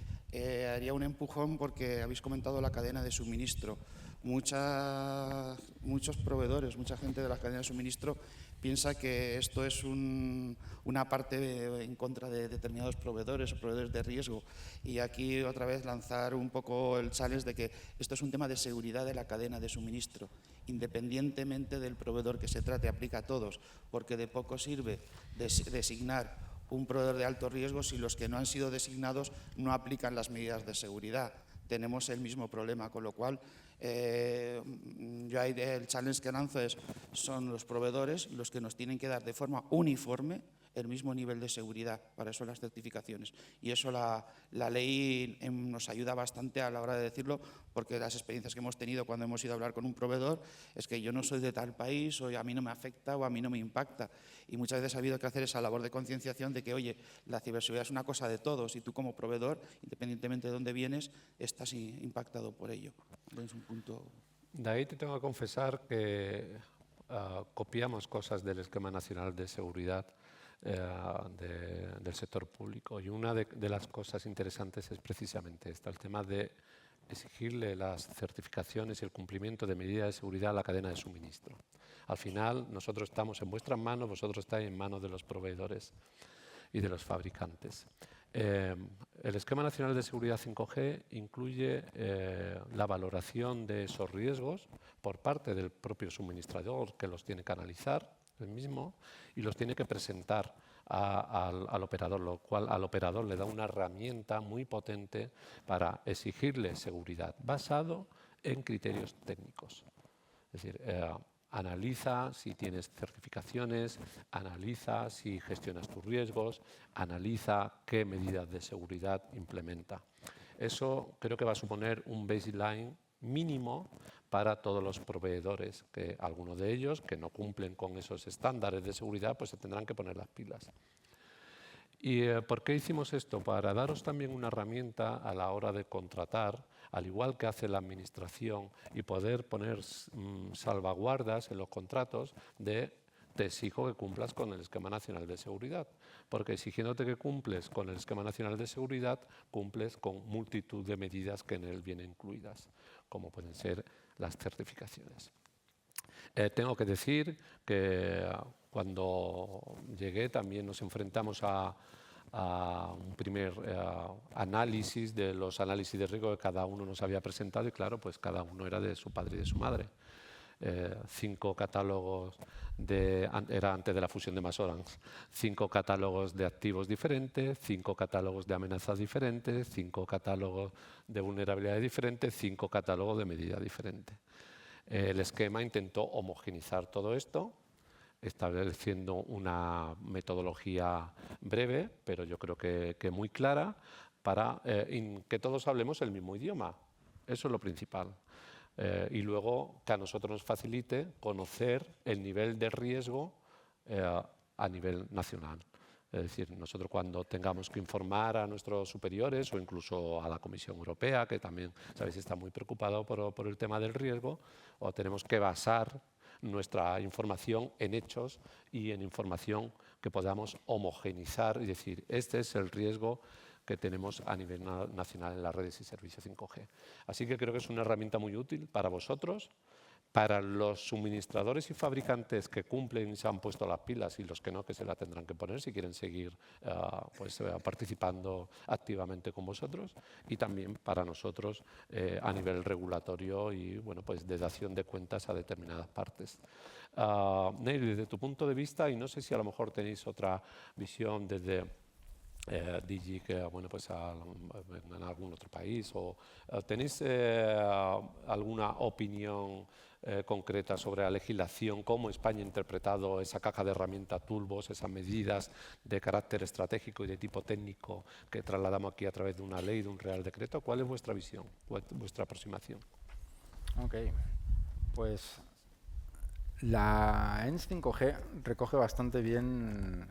haría un empujón, porque habéis comentado la cadena de suministro. Muchos proveedores, mucha gente de la cadena de suministro piensa que esto es una parte en contra de determinados proveedores o proveedores de riesgo. Y aquí otra vez lanzar un poco el challenge de que esto es un tema de seguridad de la cadena de suministro. Independientemente del proveedor que se trate, aplica a todos, porque de poco sirve designar un proveedor de alto riesgo si los que no han sido designados no aplican las medidas de seguridad. Tenemos el mismo problema, con lo cual yo ahí el challenge que lanzo son los proveedores los que nos tienen que dar de forma uniforme el mismo nivel de seguridad, para eso las certificaciones. Y eso la ley nos ayuda bastante a la hora de decirlo, porque las experiencias que hemos tenido cuando hemos ido a hablar con un proveedor es que yo no soy de tal país, o a mí no me afecta o a mí no me impacta. Y muchas veces ha habido que hacer esa labor de concienciación de que, oye, la ciberseguridad es una cosa de todos y tú como proveedor, independientemente de dónde vienes, estás impactado por ello. Es un punto. De ahí te tengo que confesar que copiamos cosas del Esquema Nacional de Seguridad del sector público, y una de las cosas interesantes es precisamente esta, el tema de exigirle las certificaciones y el cumplimiento de medidas de seguridad a la cadena de suministro. Al final nosotros estamos en vuestras manos, vosotros estáis en manos de los proveedores y de los fabricantes. El Esquema Nacional de Seguridad 5G incluye la valoración de esos riesgos por parte del propio suministrador, que los tiene que analizar el mismo y los tiene que presentar al operador, lo cual al operador le da una herramienta muy potente para exigirle seguridad, basado en criterios técnicos. Es decir, analiza si tienes certificaciones, analiza si gestionas tus riesgos, analiza qué medidas de seguridad implementa. Eso creo que va a suponer un baseline mínimo para todos los proveedores, que algunos de ellos que no cumplen con esos estándares de seguridad, pues se tendrán que poner las pilas. ¿Y por qué hicimos esto? Para daros también una herramienta a la hora de contratar, al igual que hace la Administración, y poder poner salvaguardas en los contratos de te exijo que cumplas con el Esquema Nacional de Seguridad, porque exigiéndote que cumples con el Esquema Nacional de Seguridad, cumples con multitud de medidas que en él vienen incluidas, como pueden ser las certificaciones. Tengo que decir que cuando llegué también nos enfrentamos a un primer análisis de los análisis de riesgo que cada uno nos había presentado y claro, pues cada uno era de su padre y de su madre. 5 catálogos era antes de la fusión de MasOrange, 5 catálogos de activos diferentes, 5 catálogos de amenazas diferentes, 5 catálogos de vulnerabilidades diferentes, 5 catálogos de medidas diferentes. El esquema intentó homogeneizar todo esto, estableciendo una metodología breve, pero yo creo que muy clara, para que todos hablemos el mismo idioma. Eso es lo principal. Y luego que a nosotros nos facilite conocer el nivel de riesgo a nivel nacional. Es decir, nosotros cuando tengamos que informar a nuestros superiores o incluso a la Comisión Europea, que también, sabéis, está muy preocupado por el tema del riesgo, o tenemos que basar nuestra información en hechos y en información que podamos homogeneizar y decir, este es el riesgo que tenemos a nivel nacional en las redes y servicios 5G. Así que creo que es una herramienta muy útil para vosotros, para los suministradores y fabricantes que cumplen y se han puesto las pilas y los que no, que se la tendrán que poner si quieren seguir participando activamente con vosotros, y también para nosotros a nivel regulatorio y bueno, pues de dación de cuentas a determinadas partes. Neil, desde tu punto de vista, y no sé si a lo mejor tenéis otra visión desde Digi, que bueno, pues en algún otro país, o tenéis alguna opinión concreta sobre la legislación, cómo España ha interpretado esa caja de herramientas Toolbox, esas medidas de carácter estratégico y de tipo técnico que trasladamos aquí a través de una ley, de un real decreto. ¿Cuál es vuestra visión, vuestra aproximación? Ok, pues la ENS 5G recoge bastante bien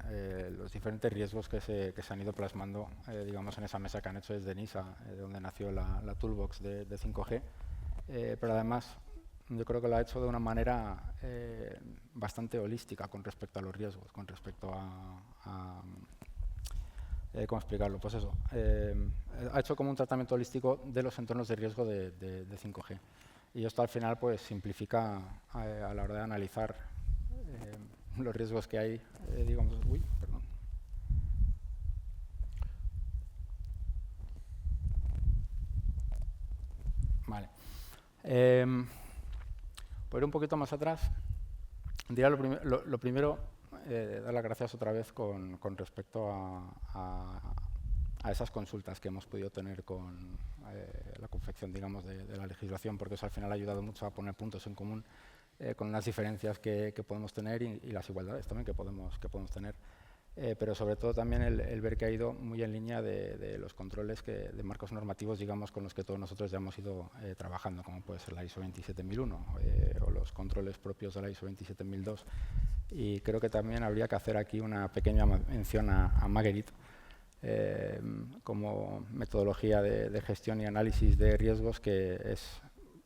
los diferentes riesgos que se han ido plasmando, digamos, en esa mesa que han hecho desde NISA, de donde nació la Toolbox de 5G, pero además yo creo que lo ha hecho de una manera bastante holística con respecto a los riesgos, con respecto a ¿cómo explicarlo? Pues eso, ha hecho como un tratamiento holístico de los entornos de riesgo de 5G. Y esto al final pues simplifica a la hora de analizar los riesgos que hay, digamos, perdón. Vale. Por ir un poquito más atrás, diría lo primero, dar las gracias otra vez con respecto a esas consultas que hemos podido tener con la confección, digamos, de la legislación, porque eso al final ha ayudado mucho a poner puntos en común con las diferencias que podemos tener y las igualdades también que podemos tener. Pero sobre todo también el ver que ha ido muy en línea de los controles de marcos normativos, digamos, con los que todos nosotros ya hemos ido trabajando, como puede ser la ISO 27001 o los controles propios de la ISO 27002. Y creo que también habría que hacer aquí una pequeña mención a Marguerite, como metodología de gestión y análisis de riesgos, que es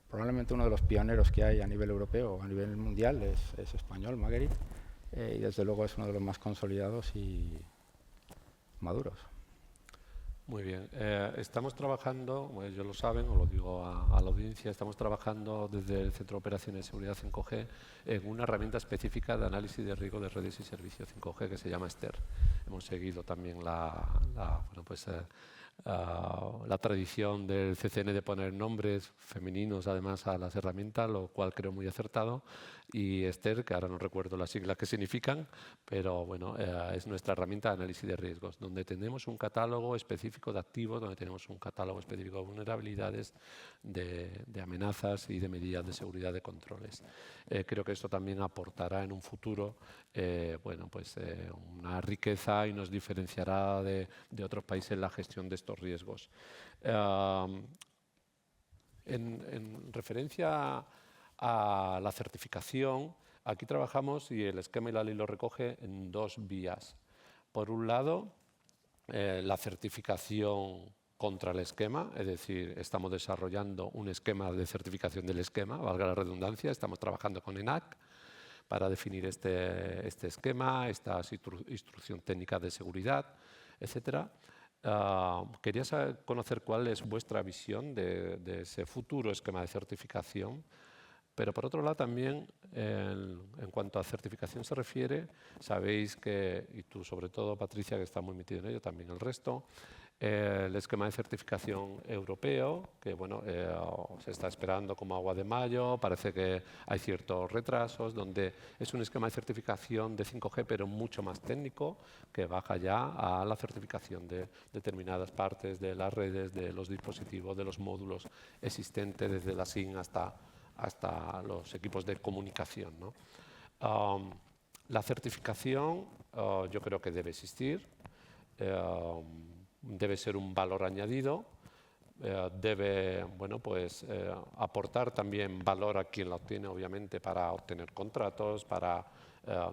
probablemente uno de los pioneros que hay a nivel europeo o a nivel mundial, es español, Marguerite, y desde luego es uno de los más consolidados y maduros. Muy bien. Estamos trabajando, bueno, ellos lo saben, os lo digo a la audiencia, estamos trabajando desde el Centro de Operaciones de Seguridad 5G en una herramienta específica de análisis de riesgo de redes y servicios 5G que se llama STER. Hemos seguido también la tradición del CCN de poner nombres femeninos además a las herramientas, lo cual creo muy acertado. Y STER, que ahora no recuerdo las siglas que significan, pero bueno, es nuestra herramienta de análisis de riesgos, donde tenemos un catálogo específico de activos, donde tenemos un catálogo específico de vulnerabilidades, de amenazas y de medidas de seguridad de controles. Creo que esto también aportará en un futuro una riqueza y nos diferenciará de otros países en la gestión de estos riesgos. En referencia a la certificación, aquí trabajamos, y el esquema y la ley lo recoge, en dos vías. Por un lado, la certificación contra el esquema, es decir, estamos desarrollando un esquema de certificación del esquema, valga la redundancia, estamos trabajando con ENAC. para definir este esquema, estas instrucción técnica de seguridad, etcétera. Quería conocer cuál es vuestra visión de ese futuro esquema de certificación, pero por otro lado también, en cuanto a certificación se refiere, sabéis que, y tú sobre todo, Patricia, que está muy metida en ello, también el resto, el esquema de certificación europeo, que bueno, se está esperando como agua de mayo, parece que hay ciertos retrasos, donde es un esquema de certificación de 5G, pero mucho más técnico, que baja ya a la certificación de determinadas partes de las redes, de los dispositivos, de los módulos existentes, desde la SIM hasta los equipos de comunicación, ¿no? La certificación yo creo que debe existir, debe ser un valor añadido, debe aportar también valor a quien la obtiene, obviamente, para obtener contratos, para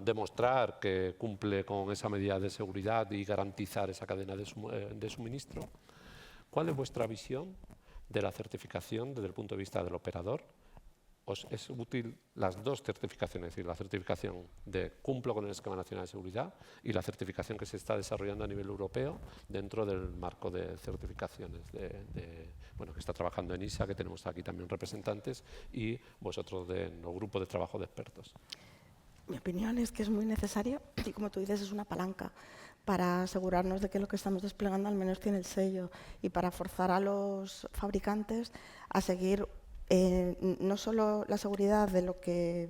demostrar que cumple con esa medida de seguridad y garantizar esa cadena de suministro. ¿Cuál es vuestra visión de la certificación desde el punto de vista del operador? ¿Os es útil las dos certificaciones, es decir, la certificación de cumplo con el Esquema Nacional de Seguridad y la certificación que se está desarrollando a nivel europeo dentro del marco de certificaciones que está trabajando ENISA, que tenemos aquí también representantes, y vosotros del grupo de trabajo de expertos? Mi opinión es que es muy necesario y, como tú dices, es una palanca para asegurarnos de que lo que estamos desplegando al menos tiene el sello y para forzar a los fabricantes a seguir no solo la seguridad de lo que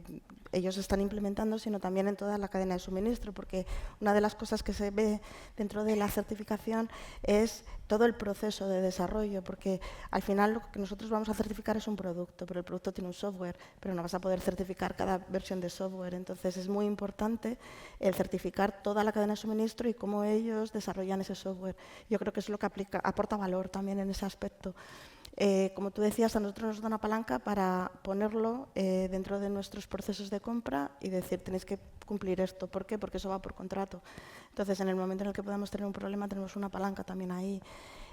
ellos están implementando, sino también en toda la cadena de suministro, porque una de las cosas que se ve dentro de la certificación es todo el proceso de desarrollo, porque al final lo que nosotros vamos a certificar es un producto, pero el producto tiene un software, pero no vas a poder certificar cada versión de software. Entonces es muy importante el certificar toda la cadena de suministro y cómo ellos desarrollan ese software. Yo creo que es lo que aporta valor también en ese aspecto. Como tú decías, a nosotros nos da una palanca para ponerlo dentro de nuestros procesos de compra y decir, tenéis que cumplir esto. ¿Por qué? Porque eso va por contrato. Entonces, en el momento en el que podamos tener un problema, tenemos una palanca también ahí.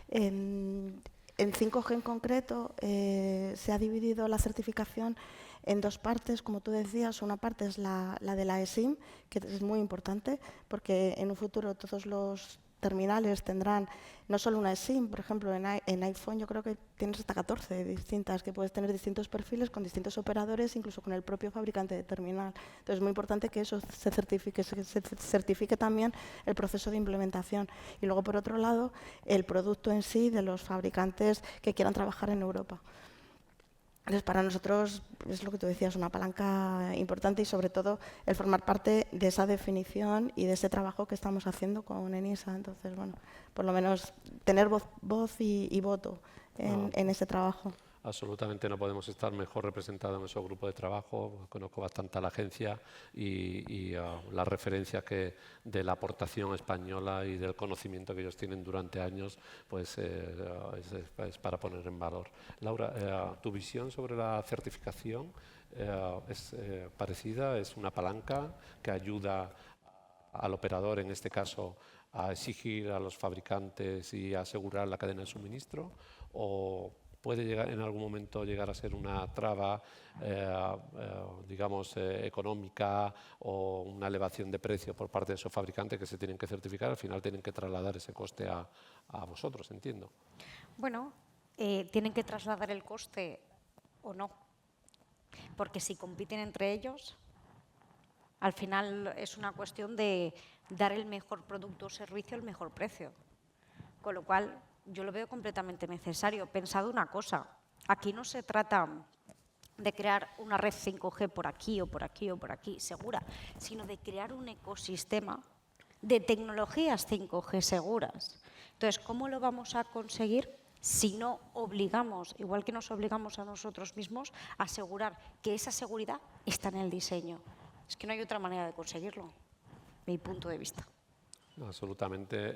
En 5G en concreto, se ha dividido la certificación en dos partes, como tú decías. Una parte es la de la eSIM, que es muy importante, porque en un futuro todos los terminales tendrán no solo una eSIM, por ejemplo, en iPhone yo creo que tienes hasta 14 distintas, que puedes tener distintos perfiles con distintos operadores, incluso con el propio fabricante de terminal. Entonces es muy importante que eso se certifique también el proceso de implementación. Y luego, por otro lado, el producto en sí de los fabricantes que quieran trabajar en Europa. Entonces, para nosotros es lo que tú decías, una palanca importante y, sobre todo, el formar parte de esa definición y de ese trabajo que estamos haciendo con ENISA. Entonces, bueno, por lo menos tener voz y voto en ese trabajo. Absolutamente no podemos estar mejor representados en nuestro grupo de trabajo. Conozco bastante a la agencia y la referencia de la aportación española y del conocimiento que ellos tienen durante años, pues es para poner en valor. Laura, ¿tu visión sobre la certificación es parecida? ¿Es una palanca que ayuda al operador, en este caso, a exigir a los fabricantes y a asegurar la cadena de suministro? ¿O puede llegar, en algún momento llegar a ser una traba, económica, o una elevación de precio por parte de esos fabricantes que se tienen que certificar? Al final tienen que trasladar ese coste a vosotros, entiendo. Bueno, tienen que trasladar el coste o no, porque si compiten entre ellos, al final es una cuestión de dar el mejor producto o servicio al mejor precio, con lo cual yo lo veo completamente necesario. Pensad una cosa, aquí no se trata de crear una red 5G por aquí o por aquí o por aquí, segura, sino de crear un ecosistema de tecnologías 5G seguras. Entonces, ¿cómo lo vamos a conseguir si no obligamos, igual que nos obligamos a nosotros mismos, a asegurar que esa seguridad está en el diseño? Es que no hay otra manera de conseguirlo, mi punto de vista. Absolutamente.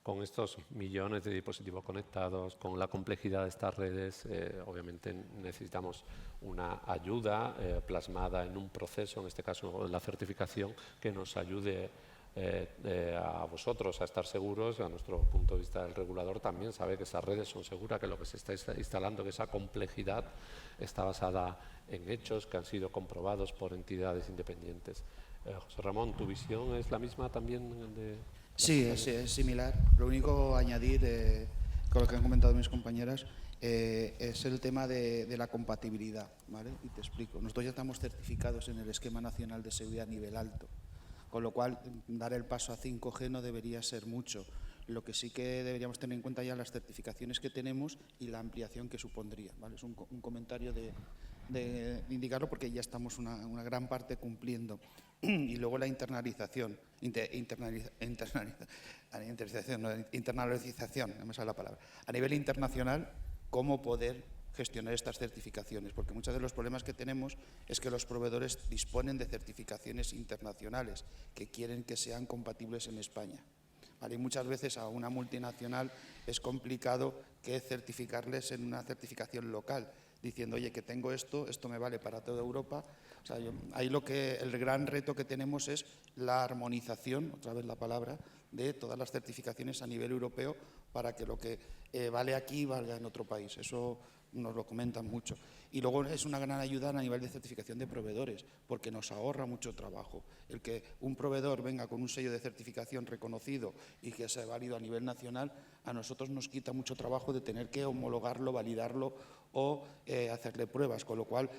Con estos millones de dispositivos conectados, con la complejidad de estas redes, obviamente necesitamos una ayuda plasmada en un proceso, en este caso la certificación, que nos ayude a vosotros a estar seguros, a nuestro punto de vista del regulador también sabe que esas redes son seguras, que lo que se está instalando, que esa complejidad está basada en hechos que han sido comprobados por entidades independientes. José Ramón, ¿tu visión es la misma también? Sí, es similar. Lo único a añadir, con lo que han comentado mis compañeras, es el tema de la compatibilidad, ¿vale? Y te explico. Nosotros ya estamos certificados en el Esquema Nacional de Seguridad a nivel alto, con lo cual dar el paso a 5G no debería ser mucho. Lo que sí que deberíamos tener en cuenta ya las certificaciones que tenemos y la ampliación que supondría, ¿vale? Es un comentario de indicarlo porque ya estamos una gran parte cumpliendo. Y luego la internalización, no me sale la palabra, a nivel internacional, cómo poder gestionar estas certificaciones, porque muchos de los problemas que tenemos es que los proveedores disponen de certificaciones internacionales que quieren que sean compatibles en España. ¿Vale? Y muchas veces a una multinacional es complicado que certificarles en una certificación local, diciendo, oye, que tengo esto me vale para toda Europa. O sea, ahí el gran reto que tenemos es la armonización, otra vez la palabra, de todas las certificaciones a nivel europeo para que lo que vale aquí valga en otro país. Eso nos lo comentan mucho. Y luego es una gran ayuda a nivel de certificación de proveedores, porque nos ahorra mucho trabajo. El que un proveedor venga con un sello de certificación reconocido y que sea válido a nivel nacional, a nosotros nos quita mucho trabajo de tener que homologarlo, validarlo o hacerle pruebas, con lo cual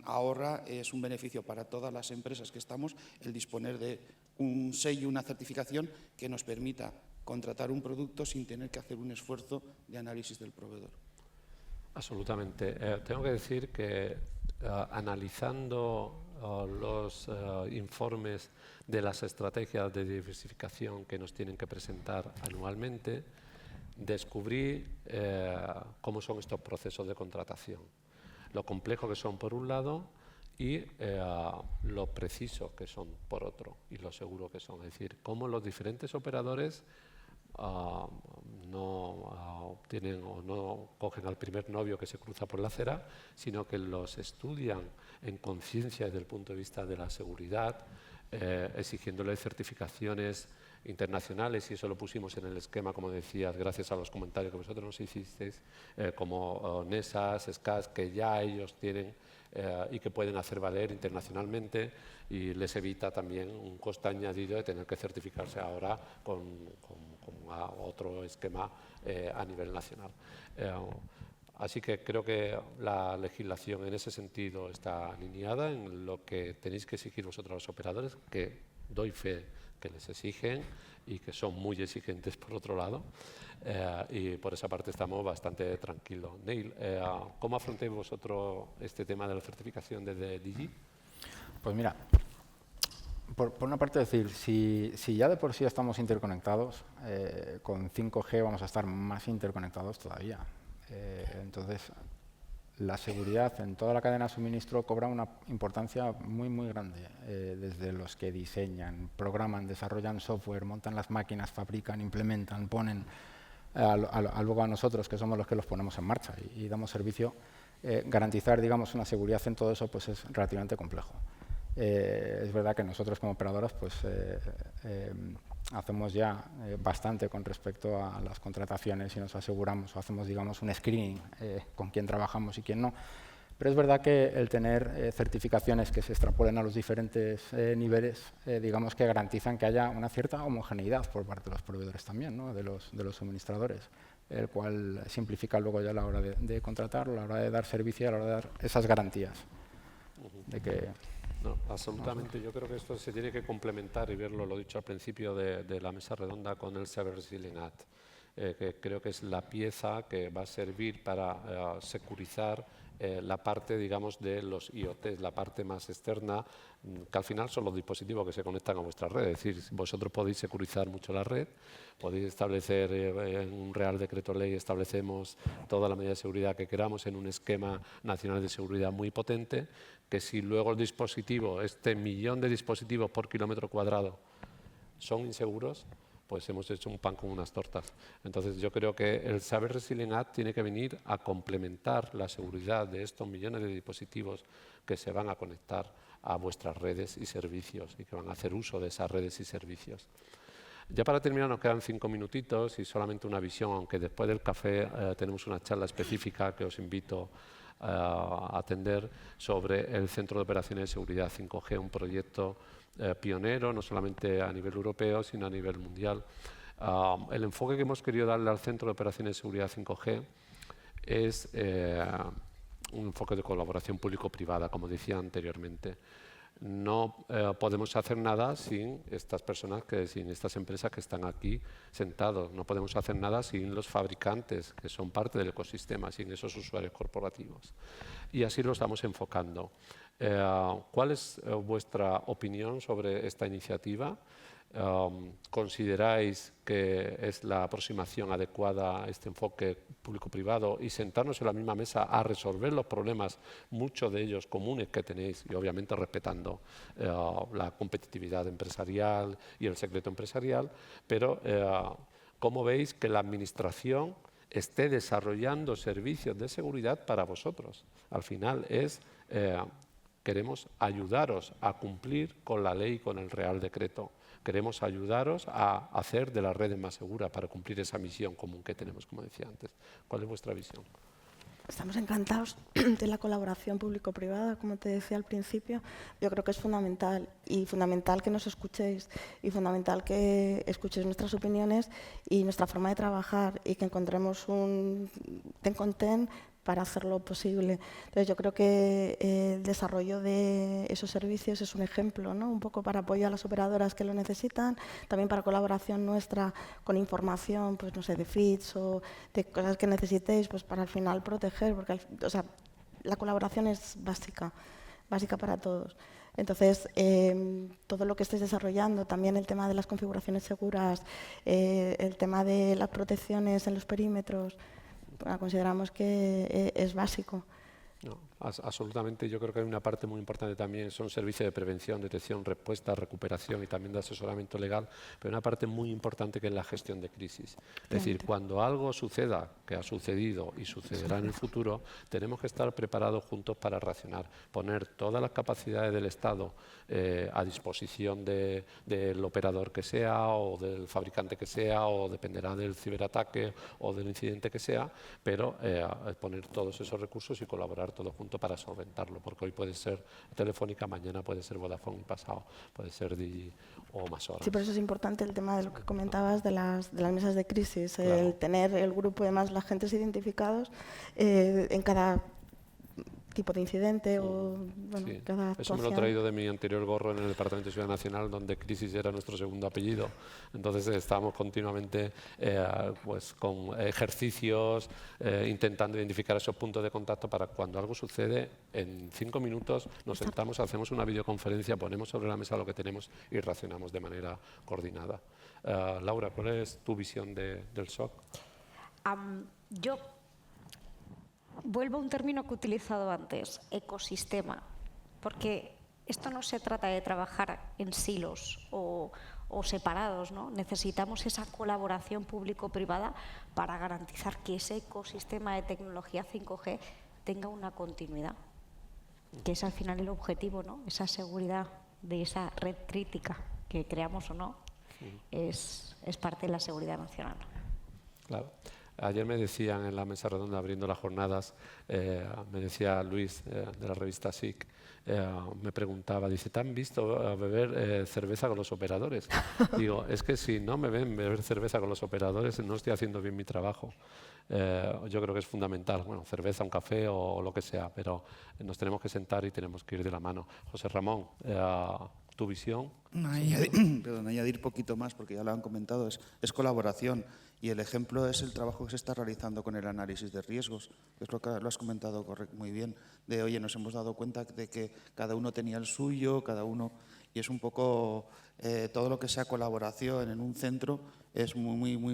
ahorra, es un beneficio para todas las empresas que estamos el disponer de un sello, una certificación que nos permita contratar un producto sin tener que hacer un esfuerzo de análisis del proveedor. Absolutamente. Tengo que decir que analizando los informes de las estrategias de diversificación que nos tienen que presentar anualmente, descubrí cómo son estos procesos de contratación, lo complejo que son por un lado y lo preciso que son por otro y lo seguro que son. Es decir, cómo los diferentes operadores no tienen o no cogen al primer novio que se cruza por la acera, sino que los estudian en conciencia desde el punto de vista de la seguridad, exigiéndole certificaciones internacionales, y eso lo pusimos en el esquema, como decías, gracias a los comentarios que vosotros nos hicisteis, como NESAS, SCAS, que ya ellos tienen y que pueden hacer valer internacionalmente, y les evita también un coste añadido de tener que certificarse ahora con otro esquema a nivel nacional. Así que creo que la legislación en ese sentido está alineada en lo que tenéis que exigir vosotros a los operadores, que doy fe que les exigen y que son muy exigentes por otro lado, y por esa parte estamos bastante tranquilos. Neil, ¿cómo afrontáis vosotros este tema de la certificación desde Digi? Pues mira, por una parte decir, si ya de por sí estamos interconectados, con 5G vamos a estar más interconectados todavía. Entonces, la seguridad en toda la cadena de suministro cobra una importancia muy, muy grande. Desde los que diseñan, programan, desarrollan software, montan las máquinas, fabrican, implementan, ponen, luego a nosotros, que somos los que los ponemos en marcha y damos servicio, garantizar, digamos, una seguridad en todo eso pues es relativamente complejo. Es verdad que nosotros como operadoras pues, hacemos ya bastante con respecto a las contrataciones y nos aseguramos o hacemos, digamos, un screening con quién trabajamos y quién no. Pero es verdad que el tener certificaciones que se extrapolen a los diferentes niveles, digamos que garantizan que haya una cierta homogeneidad por parte de los proveedores también, ¿no? de los suministradores, el cual simplifica luego ya a la hora de contratar, a la hora de dar servicio, a la hora de dar esas garantías de que... No, absolutamente. Yo creo que esto se tiene que complementar y verlo, lo he dicho al principio de la mesa redonda, con el Cyber Resilience Act, que creo que es la pieza que va a servir para securizar la parte, digamos, de los IoT, la parte más externa, que al final son los dispositivos que se conectan a vuestra red. Es decir, vosotros podéis securizar mucho la red, podéis establecer en un Real Decreto Ley, establecemos toda la medida de seguridad que queramos en un esquema nacional de seguridad muy potente, que si luego el dispositivo, este millón de dispositivos por kilómetro cuadrado, son inseguros, pues hemos hecho un pan con unas tortas. Entonces yo creo que el Cyber Resilience Act tiene que venir a complementar la seguridad de estos millones de dispositivos que se van a conectar a vuestras redes y servicios y que van a hacer uso de esas redes y servicios. Ya para terminar nos quedan 5 minutitos y solamente una visión, aunque después del café tenemos una charla específica que os invito a atender sobre el Centro de Operaciones de Seguridad 5G, un proyecto pionero, no solamente a nivel europeo, sino a nivel mundial. El enfoque que hemos querido darle al Centro de Operaciones de Seguridad 5G es un enfoque de colaboración público-privada, como decía anteriormente. No podemos hacer nada sin estas personas, sin estas empresas que están aquí sentados. No podemos hacer nada sin los fabricantes, que son parte del ecosistema, sin esos usuarios corporativos. Y así lo estamos enfocando. ¿Cuál es vuestra opinión sobre esta iniciativa? ¿Consideráis que es la aproximación adecuada a este enfoque público-privado y sentarnos en la misma mesa a resolver los problemas, muchos de ellos comunes que tenéis, y obviamente respetando la competitividad empresarial y el secreto empresarial, pero cómo veis que la Administración esté desarrollando servicios de seguridad para vosotros? Al final queremos ayudaros a cumplir con la ley y con el Real Decreto. Queremos ayudaros a hacer de las redes más seguras para cumplir esa misión común que tenemos, como decía antes. ¿Cuál es vuestra visión? Estamos encantados de la colaboración público-privada, como te decía al principio. Yo creo que es fundamental, y fundamental que nos escuchéis, y fundamental que escuchéis nuestras opiniones y nuestra forma de trabajar, y que encontremos un ten con ten para hacerlo posible. Entonces, yo creo que el desarrollo de esos servicios es un ejemplo, ¿no? Un poco para apoyo a las operadoras que lo necesitan, también para colaboración nuestra con información, pues no sé, de feeds o de cosas que necesitéis, pues para al final proteger, porque la colaboración es básica para todos. Entonces, todo lo que estéis desarrollando, también el tema de las configuraciones seguras, el tema de las protecciones en los perímetros, consideramos que es básico. No, absolutamente. Yo creo que hay una parte muy importante también, son servicios de prevención, detección, respuesta, recuperación y también de asesoramiento legal, pero una parte muy importante que es la gestión de crisis. Es decir, cuando algo suceda, que ha sucedido y sucederá en el futuro, tenemos que estar preparados juntos para reaccionar, poner todas las capacidades del Estado a disposición del operador que sea o del fabricante que sea, o dependerá del ciberataque o del incidente que sea, pero poner todos esos recursos y colaborar todos juntos para solventarlo, porque hoy puede ser Telefónica, mañana puede ser Vodafone y pasado puede ser Digi o más horas. Sí, por eso es importante el tema de lo que comentabas de las mesas de crisis, Claro. El tener el grupo, además, los agentes identificados en cada tipo de incidente o bueno, Sí. cada actuación. Eso me lo he traído de mi anterior gorro en el Departamento de Seguridad Nacional, donde crisis era nuestro segundo apellido. Entonces estábamos continuamente pues, con ejercicios, intentando identificar esos puntos de contacto para cuando algo sucede, en 5 minutos nos sentamos, hacemos una videoconferencia, ponemos sobre la mesa lo que tenemos y reaccionamos de manera coordinada. Laura, ¿cuál es tu visión del SOC? Yo vuelvo a un término que he utilizado antes, ecosistema, porque esto no se trata de trabajar en silos o separados, ¿no? Necesitamos esa colaboración público-privada para garantizar que ese ecosistema de tecnología 5G tenga una continuidad, que es al final el objetivo, ¿no? Esa seguridad de esa red crítica que creamos o no, es parte de la seguridad nacional. Claro. Ayer me decían en la mesa redonda, abriendo las jornadas, me decía Luis de la revista SIC, me preguntaba, dice, ¿te han visto beber cerveza con los operadores? Digo, es que si no me ven beber cerveza con los operadores, no estoy haciendo bien mi trabajo. Yo creo que es fundamental, bueno, cerveza, un café o lo que sea, pero nos tenemos que sentar y tenemos que ir de la mano. José Ramón, ¿tu visión? Añadir poquito más, porque ya lo han comentado, es colaboración. Y el ejemplo es el trabajo que se está realizando con el análisis de riesgos, que es lo que lo has comentado muy bien, de oye, nos hemos dado cuenta de que cada uno tenía el suyo, y es un poco todo lo que sea colaboración en un centro es muy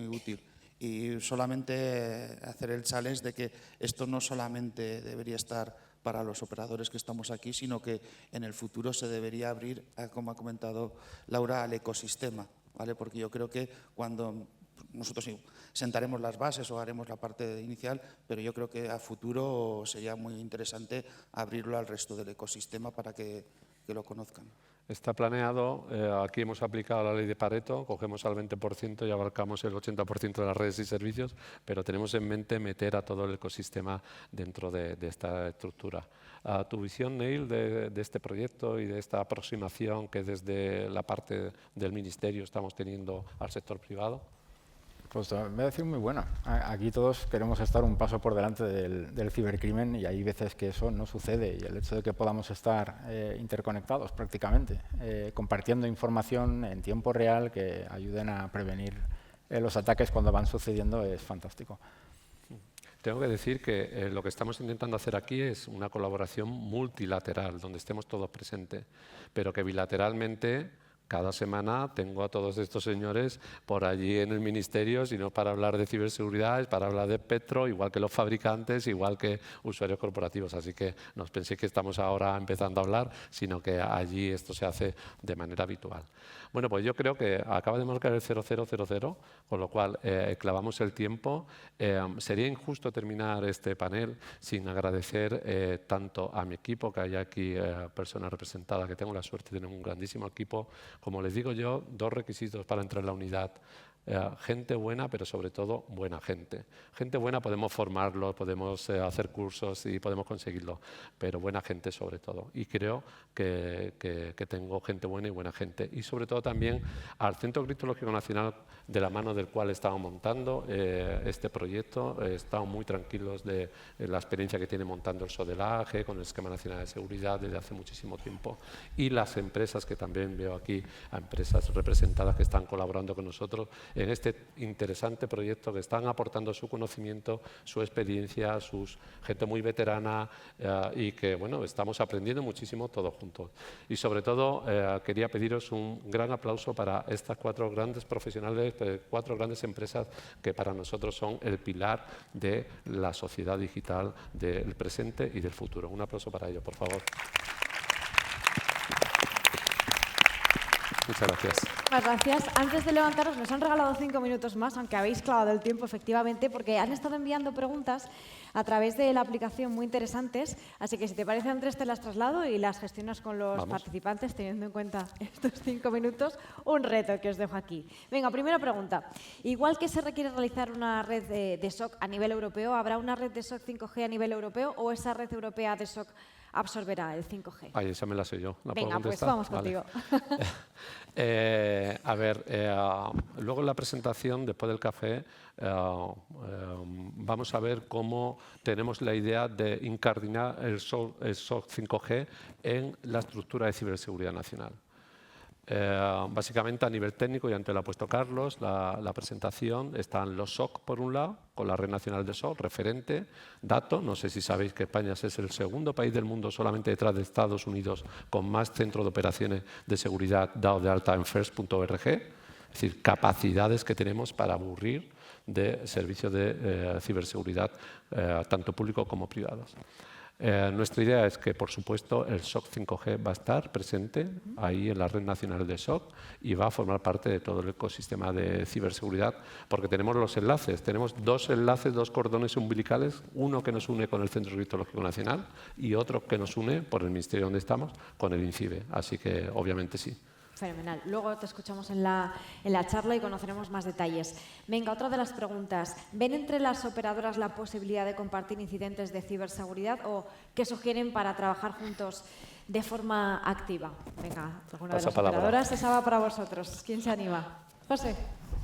útil. Y solamente hacer el challenge de que esto no solamente debería estar para los operadores que estamos aquí, sino que en el futuro se debería abrir, como ha comentado Laura, al ecosistema. ¿vale? Porque yo creo que cuando nosotros sentaremos las bases o haremos la parte inicial, pero yo creo que a futuro sería muy interesante abrirlo al resto del ecosistema para que lo conozcan. Está planeado, aquí hemos aplicado la ley de Pareto, cogemos al 20% y abarcamos el 80% de las redes y servicios, pero tenemos en mente meter a todo el ecosistema dentro de esta estructura. ¿Tu visión, Neil, de este proyecto y de esta aproximación que desde la parte del Ministerio estamos teniendo al sector privado? Pues me voy a decir muy buena. Aquí todos queremos estar un paso por delante del cibercrimen y hay veces que eso no sucede. Y el hecho de que podamos estar interconectados prácticamente, compartiendo información en tiempo real que ayuden a prevenir los ataques cuando van sucediendo es fantástico. Tengo que decir que lo que estamos intentando hacer aquí es una colaboración multilateral, donde estemos todos presentes, pero que bilateralmente cada semana tengo a todos estos señores por allí en el Ministerio, si no para hablar de ciberseguridad, es para hablar de Petro, igual que los fabricantes, igual que usuarios corporativos. Así que no os penséis que estamos ahora empezando a hablar, sino que allí esto se hace de manera habitual. Bueno, pues yo creo que acaba de marcar el 0000, con lo cual clavamos el tiempo. Sería injusto terminar este panel sin agradecer tanto a mi equipo, que hay aquí personas representadas, que tengo la suerte de tener un grandísimo equipo. Como les digo yo, 2 requisitos para entrar en la unidad. Gente buena, pero sobre todo buena gente. Gente buena podemos formarlo, podemos hacer cursos y podemos conseguirlo, pero buena gente sobre todo. Y creo que tengo gente buena y buena gente. Y sobre todo también al Centro Criptológico Nacional, de la mano del cual estamos montando este proyecto. Estamos muy tranquilos de la experiencia que tiene montando el SODELAGE, con el Esquema Nacional de Seguridad desde hace muchísimo tiempo. Y las empresas que también veo aquí, a empresas representadas que están colaborando con nosotros en este interesante proyecto, que están aportando su conocimiento, su experiencia, gente muy veterana y que, bueno, estamos aprendiendo muchísimo todos juntos. Y sobre todo quería pediros un gran aplauso para estas 4 grandes profesionales, 4 grandes empresas que para nosotros son el pilar de la sociedad digital del presente y del futuro. Un aplauso para ellos, por favor. Muchas gracias. Muchas gracias. Antes de levantaros, nos han regalado 5 minutos más, aunque habéis clavado el tiempo, efectivamente, porque han estado enviando preguntas a través de la aplicación muy interesantes. Así que, si te parece, Andrés, te las traslado y las gestionas con los participantes, teniendo en cuenta estos 5 minutos. Un reto que os dejo aquí. Venga, primera pregunta. Igual que se requiere realizar una red de SOC a nivel europeo, ¿habrá una red de SOC 5G a nivel europeo o esa red europea de SOC absorberá el 5G? Ay, esa me la sé yo. ¿La Venga, puedo pues contestar? vamos contigo. A ver, luego en la presentación, después del café, vamos a ver cómo tenemos la idea de incardinar el SOC 5G en la estructura de ciberseguridad nacional. Básicamente a nivel técnico, y antes lo ha puesto Carlos, la presentación, están los SOC por un lado, con la Red Nacional de SOC, referente, dato, no sé si sabéis que España es el segundo país del mundo, solamente detrás de Estados Unidos, con más centros de operaciones de seguridad dados de alta en first.org, es decir, capacidades que tenemos para aburrir de servicios de ciberseguridad, tanto públicos como privados. Nuestra idea es que, por supuesto, el SOC 5G va a estar presente ahí en la Red Nacional de SOC y va a formar parte de todo el ecosistema de ciberseguridad, porque tenemos los enlaces. Tenemos 2 enlaces, 2 cordones umbilicales, uno que nos une con el Centro Criptológico Nacional y otro que nos une, por el ministerio donde estamos, con el INCIBE. Así que, obviamente, sí. Fenomenal. Luego te escuchamos en la charla y conoceremos más detalles. Venga, otra de las preguntas. ¿Ven entre las operadoras la posibilidad de compartir incidentes de ciberseguridad o qué sugieren para trabajar juntos de forma activa? Venga, alguna de las operadoras, esa va para vosotros. ¿Quién se anima? José.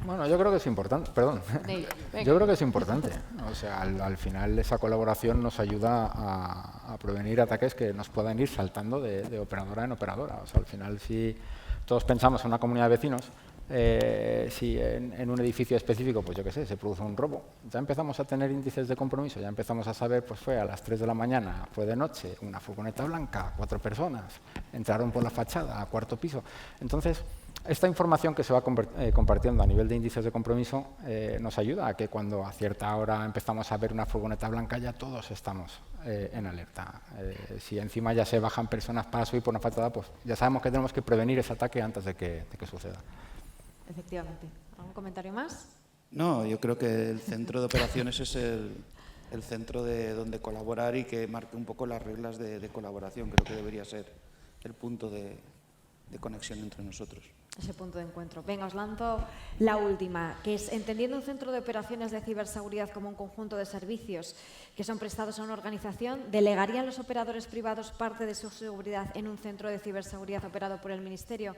Bueno, yo creo que es importante, perdón. Yo creo que es importante. O sea, al final esa colaboración nos ayuda a prevenir ataques que nos puedan ir saltando de operadora en operadora. O sea, al final, si todos pensamos en una comunidad de vecinos, si en un edificio específico, pues yo qué sé, se produce un robo, ya empezamos a tener índices de compromiso, ya empezamos a saber, pues fue a las 3 de la mañana, fue de noche, una furgoneta blanca, 4 personas, entraron por la fachada, a 4º piso. Entonces, esta información que se va compartiendo a nivel de índices de compromiso nos ayuda a que cuando a cierta hora empezamos a ver una furgoneta blanca ya todos estamos en alerta. Si encima ya se bajan personas para subir por una fachada, pues ya sabemos que tenemos que prevenir ese ataque antes de que suceda. efectivamente. ¿Algún comentario más? No, yo creo que el centro de operaciones es el centro de donde colaborar y que marque un poco las reglas de colaboración. Creo que debería ser el punto de conexión entre nosotros. Ese punto de encuentro. Venga, os lanzo la última, que es, entendiendo un centro de operaciones de ciberseguridad como un conjunto de servicios que son prestados a una organización, ¿delegarían los operadores privados parte de su seguridad en un centro de ciberseguridad operado por el Ministerio?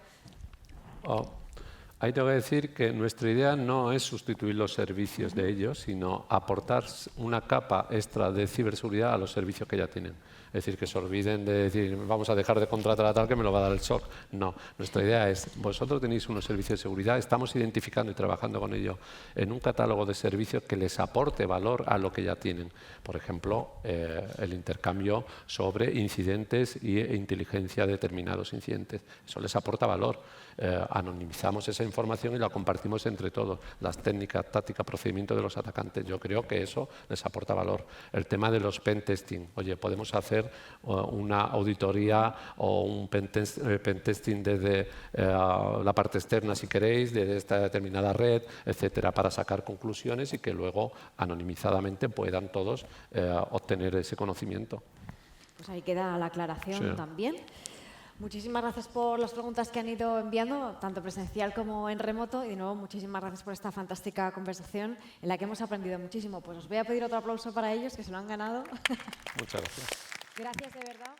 Ahí tengo que decir que nuestra idea no es sustituir los servicios de ellos, sino aportar una capa extra de ciberseguridad a los servicios que ya tienen. Es decir, que se olviden de decir, vamos a dejar de contratar a tal que me lo va a dar el SOC. No, nuestra idea es, vosotros tenéis unos servicios de seguridad, estamos identificando y trabajando con ellos en un catálogo de servicios que les aporte valor a lo que ya tienen. Por ejemplo, el intercambio sobre incidentes e inteligencia de determinados incidentes. Eso les aporta valor. Anonimizamos esa información y la compartimos entre todos. Las técnicas, tácticas, procedimientos de los atacantes. Yo creo que eso les aporta valor. El tema de los pentesting. Oye, podemos hacer una auditoría o un pentesting desde la parte externa, si queréis, de esta determinada red, etcétera, para sacar conclusiones y que luego anonimizadamente puedan todos obtener ese conocimiento. Pues ahí queda la aclaración también. Muchísimas gracias por las preguntas que han ido enviando, tanto presencial como en remoto. Y de nuevo, muchísimas gracias por esta fantástica conversación en la que hemos aprendido muchísimo. Pues os voy a pedir otro aplauso para ellos, que se lo han ganado. Muchas gracias. Gracias de verdad.